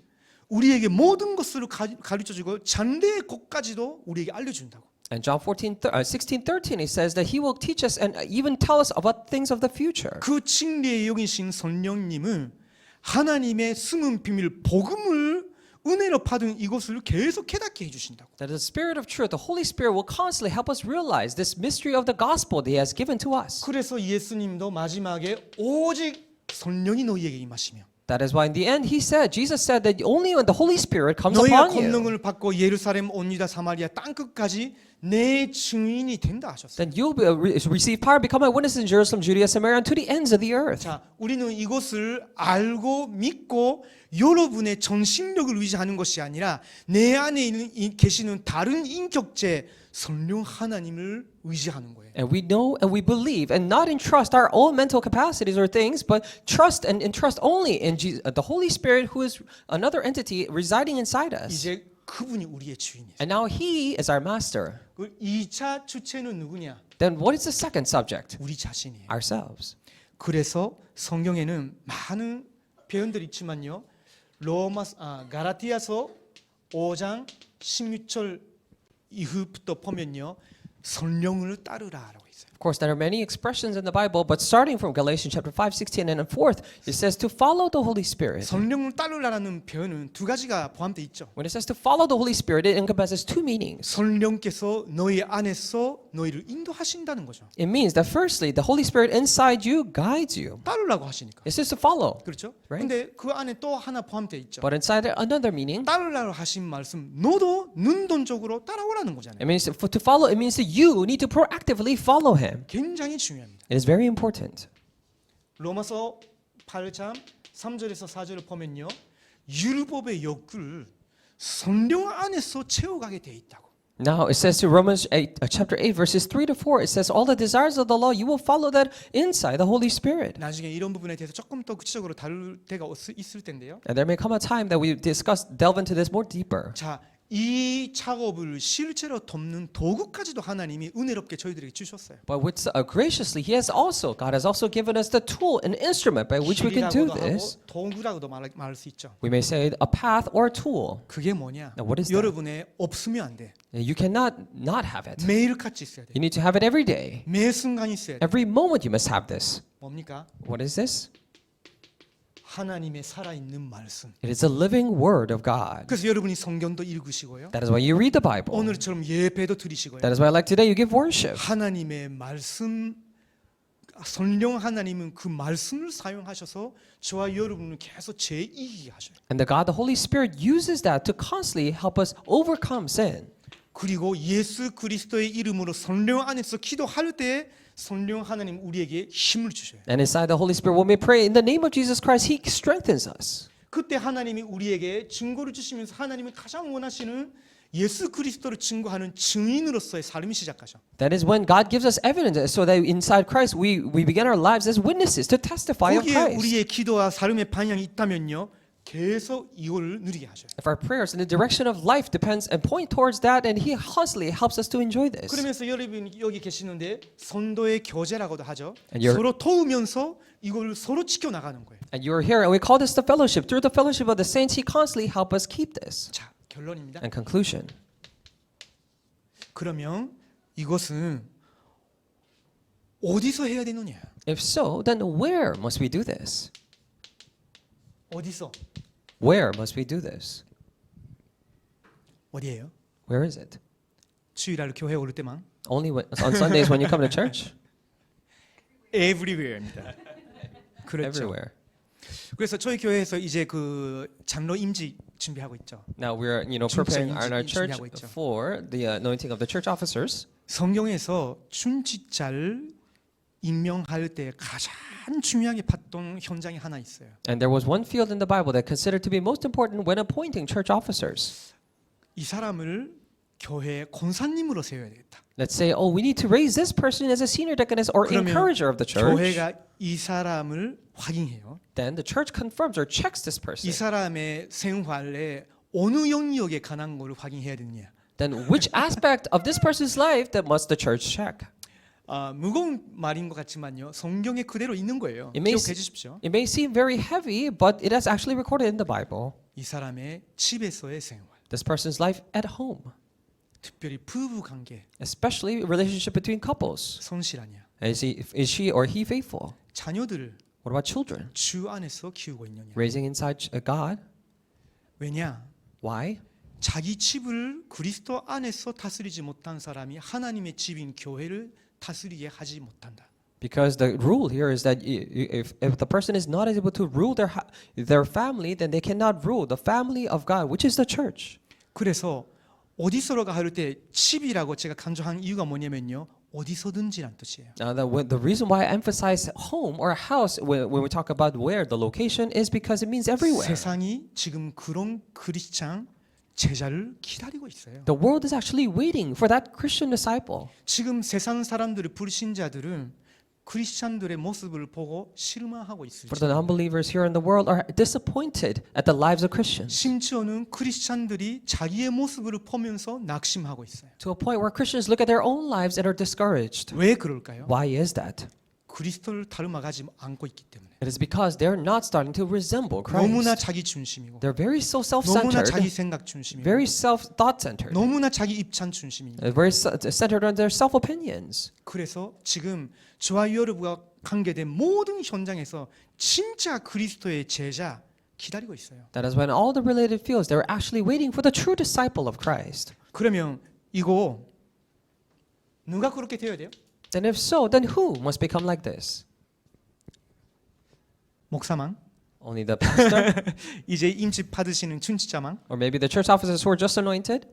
우리에게 모든 것을 가르쳐주고 잔대의 것까지도 우리에게 알려준다고. And John 16:13 it says that He will teach us and even tell us about things of the future. 그 진리의 영이신 성령님은 하나님의 숨은 비밀 복음을 은혜로 받은 이것을 계속 깨닫게 해주신다고. That the Spirit of truth, the Holy Spirit will constantly help us realize this mystery of the gospel that He has given to us. 그래서 예수님도 마지막에 오직 성령이 너희에게 임하시며 That is why in the end Jesus said that only when the Holy Spirit comes 너희가 upon you, 권능을 받고 예루살렘 온 유다 사마리아 땅 끝까지 내 증인이 된다 하셨어요. then you'll receive power, become my witnesses in Jerusalem, Judea, Samaria, and to the ends of the earth. 자, 우리는 이것을 알고 믿고 여러분의 정신력을 의지하는 것이 아니라 내 안에 계시는 다른 인격체 성령 하나님을 의지하는 거예요. And we know and we believe, and not entrust our own mental capacities or things, but trust and entrust only in Jesus, the Holy Spirit, who is another entity residing inside us. 이제 그분이 우리의 주인이에요. And now he is our master. 그 2차 주체는 누구냐? Then what is the second subject? 우리 자신이에요. Ourselves. 그래서 성경에는 많은 표현들이 있지만요. 가라티아서 5장 16절 이후부터 보면요. 성령을 따르라라고 있어요. Of course, there are many expressions in the Bible, but starting from Galatians chapter 5, 16, and forth, it says to follow the Holy Spirit. 성령을 따르라는 표현은 두 가지가 포함되어 있죠. When it says to follow the Holy Spirit, it encompasses two meanings. 성령께서 너희 안에서 너희를 인도하신다는 거죠. It means that firstly, the Holy Spirit inside you guides you. 따르라고 하시니까. It says to follow. 그렇죠? Right. 근데 그 안에 또 하나 포함되어 있죠. But inside another meaning, 따르라고 하신 말씀 너도 능동적으로 따라오라는 거잖아요. it means to follow, it means that you need to proactively follow Him. 굉장히 중요합니다. It is very important. 로마서 8장 3절에서 4절을 보면요. 율법의 욕구를 성령 안에서 채워가게 돼 있다고. Now it says to Romans 8, chapter 8, verses 3 to 4, it says all the desires of the law, you will follow that inside the Holy Spirit. 나중에 이런 부분에 대해서 조금 더 구체적으로 다룰 때가 있을 텐데요. And there may come a time that we delve into this more deeper. 자, 이 작업을 실제로 돕는 도구까지도 하나님이 은혜롭게 저희들에게 주셨어요. But with, graciously, God has also given us the tool, an instrument by which we can do 길이라고도 this. 하고 도구라고도 말할 수 있죠. We may say a path or a tool. 그게 뭐냐? Now, what is that? 여러분의 없으면 안 돼. You cannot not have it. 매일 같이 있어야 돼. You need to have it every day. 매 순간 있어야 돼. Every moment you must have this. 뭡니까? What is this? 하나님의 살아있는 말씀. It is a living word of God. 그래서 여러분이 성경도 읽으시고요. That is why you read the Bible. 오늘처럼 예배도 드리시고요. That is why, like today, you give worship. 하나님의 말씀, 성령 하나님은 그 말씀을 사용하셔서 저와 여러분을 계속 제이기게 하셔요. And the Holy Spirit uses that to constantly help us overcome sin. 그리고 예수 그리스도의 이름으로 성령 안에서 기도할 때 성령 하나님 우리에게 힘을 주셔요. And inside the Holy Spirit, when we pray in the name of Jesus Christ, He strengthens us. 그때 하나님이 우리에게 증거를 주시면서 하나님이 가장 원하시는 예수 그리스도를 증거하는 증인으로서의 삶이 시작하죠. That is when God gives us evidence, so that inside Christ we begin our lives as witnesses to testify of 거기에 Christ. 우리의 기도와 삶의 방향이 있다면요, 계속 이걸 누리게 하셔요. If our prayers in the direction of life depends and point towards that, and He constantly helps us to enjoy this. 그러면서 여러분 여기 계시는데 선도의 교제라고도 하죠. And you're- 서로 도우면서 이걸 서로 지켜 나가는 거예요. And you are here, and we call this the fellowship. Through the fellowship of the saints, He constantly helps us keep this. 자, 결론입니다. And conclusion. 그러면 이것은 어디서 해야 되느냐? If so, then where must we do this? 어디서? Where must we do this? 어디예요? Where is it? 주일날 교회 올 때만? Only on Sundays when you come to church? Everywhere입니다. 그렇죠. Everywhere. 그래서 저희 교회에서 이제 그 장로 임직 준비하고 있죠. Now we're, preparing our church for the anointing of the church officers. 성경에서 춘지자를 임명할 때 가장 중요하게 봤던 현장이 하나 있어요. And there was one field in the Bible that considered to be most important when appointing church officers. 이 사람을 교회 권사님으로 세워야 되겠다. Let's say, we need to raise this person as a senior deaconess or 그러면 encourager of the church. 교회가 이 사람을 확인해요. Then the church confirms or checks this person. 이 사람의 생활에 어느 영역에 관한 걸 확인해야 되느냐. Then which aspect of this person's life that must the church check? 무거운 말인 것 같지만요. 성경에 그대로 있는 거예요. It may, 기억해 주십시오. it may seem very heavy, but it is actually recorded in the Bible. 이 사람의 집에서의 생활, This person's life at home, 특별히 부부 관계, especially relationship between couples. 성실하냐. Is she or he faithful? 자녀들을 What about children? 주 안에서 키우고 있느냐. Raising inside God? 왜냐? Why? 자기 집을 그리스도 안에서 다스리지 못한 사람이 하나님의 집인 교회를 다스리게 하지 못한다. Because the rule here is that if the person is not able to rule their family, then they cannot rule the family of God, which is the church. 그래서 어디서로가 할 때 집이라고 제가 강조한 이유가 뭐냐면요. 어디서든지란 뜻이에요. Now, the reason why I emphasize home or house when we talk about where the location is because it means everywhere. 세상이 지금 그런 크리스찬 제자를 기다리고 있어요. The world is actually waiting for that Christian disciple. 지금 세상 사람들의 불신자들은 크리스찬들의 모습을 보고 실망하고 For 있을지, the unbelievers here in the world are disappointed at the lives of Christians 심지어는 크리스찬들이 자기의 모습을 보면서 낙심하고 있어요. to a point where Christians look at their own lives and are discouraged. 왜 그럴까요? Why is that? 그리스도를 닮아가지 않고 있기 때문에. It is because they're not starting to resemble 너무나 Christ. 자기 중심이고, They're very so 너무나 자기 self-centered, 생각 중심이고, very self-thought-centered, 너무나 자기 입장 중심입니다. very centered on their self-opinions. 그래서 지금 저와 여러분과 관계된 모든 현장에서 진짜 그리스도의 제자 기다리고 있어요. That is when all the related fields, they're actually waiting for the true disciple of Christ. 그러면 이거 누가 그렇게 되어야 돼요? And if so, then who must become like this? 목사망? Only the pastor? 이제 임직 받으시는 춘치자망? Or maybe the church officers who are just anointed?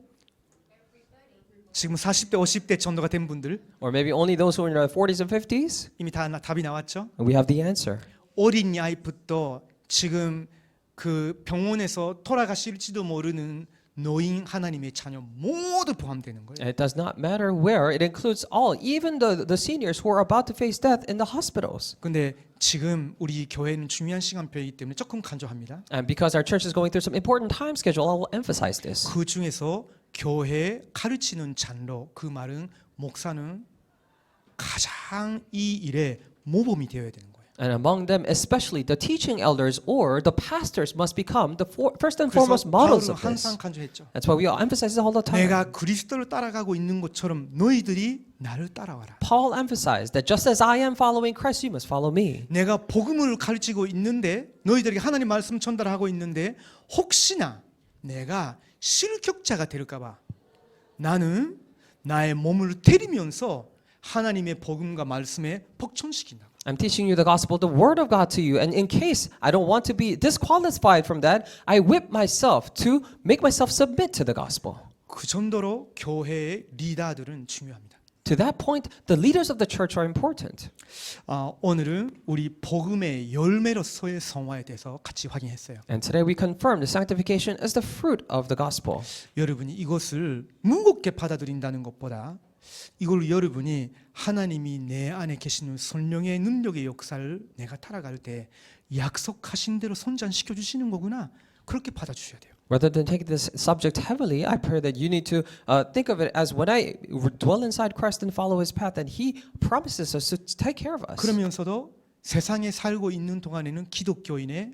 지금 40대, 50대 전도가 된 분들 Or maybe only those who are in their 40s and 50s? 이미 다 답이 나왔죠? And we have the answer. 어린 아이부터 지금 그 병원에서 돌아가실지도 모르는 노인 하나님의 자녀 모두 포함되는 거예요. And it does not matter where, it includes all, even the seniors who are about to face death in the hospitals. 근데 지금 우리 교회는 중요한 시간표이기 때문에 조금 간절합니다. And because our church is going through some important time schedule, I will emphasize this. 그 중에서 교회 가르치는 장로, 그 말은 목사는 가장 이 일에 모범이 되어야 되는 거예요. And among them, especially the teaching elders or the pastors must become the first and 그래서 foremost models 바울은 of 항상 this. 간주했죠. That's why we all emphasize this all the time. 내가 그리스도를 따라가고 있는 것처럼 너희들이 나를 따라와라. Paul emphasized that just as I am following Christ, you must follow me. 내가 복음을 가르치고 있는데 너희들에게 하나님 말씀 전달하고 있는데 혹시나 내가 실격자가 될까봐 나는 나의 몸을 때리면서 하나님의 복음과 말씀에 복종시킨다. I'm teaching you the gospel, the word of God to you. And in case I don't want to be disqualified from that, I whip myself to make myself submit to the gospel. 그 정도로 교회의 리더들은 중요합니다. To that point, the leaders of the church are important. 오늘은 우리 복음의 열매로서의 성화에 대해서 같이 확인했어요. And today we confirm the sanctification as the fruit of the gospel. 여러분이 이것을 무겁게 받아들인다는 것보다 이걸 여러분이 하나님이 내 안에 계시는 성령의 능력의 역사를 내가 따라갈 때 약속하신 대로 선전시켜 주시는 거구나. 그렇게 받아주셔야 돼요. Rather than take this subject heavily, I pray that you need to think of it as when I dwell inside Christ and follow His path, and He promises us to take care of us. 그러면서도 세상에 살고 있는 동안에는 기독교인의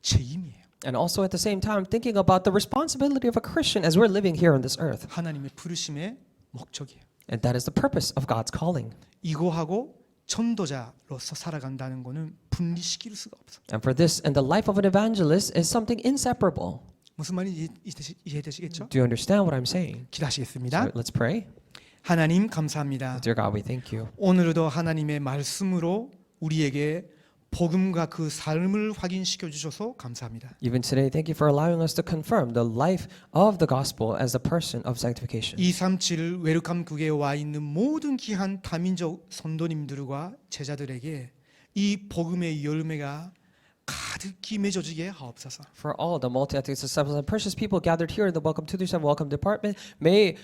책임이에요. And also at the same time, thinking about the responsibility of a Christian as we're living here on this earth. 하나님의 부르심의 목적이에요. And that is the purpose of God's calling. 이거하고 전도자로서 살아간다는 거는 분리시킬 수가 없어. And for this, and the life of an evangelist is something inseparable. 무슨 말인지 이해되시겠죠? Do you understand what I'm saying? 기도하시겠습니다. So let's pray. 하나님 감사합니다. Dear God, we thank you. 오늘도 하나님의 말씀으로 우리에게 복음과 그 삶을 확인시켜 주셔서 감사합니다. Even today, thank you for allowing us to confirm the life of the gospel as a person of sanctification. 237 웰컴국에 와 있는 모든 귀한 다민족 선도님들과 제자들에게 이 복음의 열매가 가득히 맺어지게 하옵소서. For all the multi-ethnic disciples and precious people gathered here in the Welcome 237 Welcome Department, may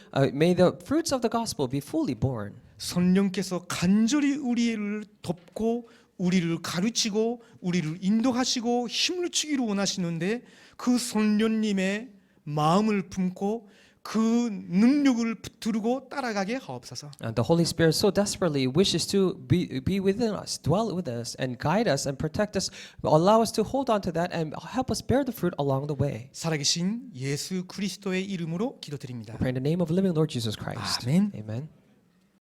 the fruits of the gospel be fully born. 성령께서 간절히 우리를 돕고 우리를 가르치고 우리를 인도하시고 힘을 주기를 원하시는데 그 성령님의 마음을 품고 그 능력을 붙들고 따라가게 하옵소서. And the Holy Spirit so desperately wishes to be within us, dwell with us, and guide us and protect us. Allow us to hold on to that and help us bear the fruit along the way. 살아계신 예수 그리스도의 이름으로 기도드립니다. Pray in the name of living Lord Jesus Christ. 아멘. Amen.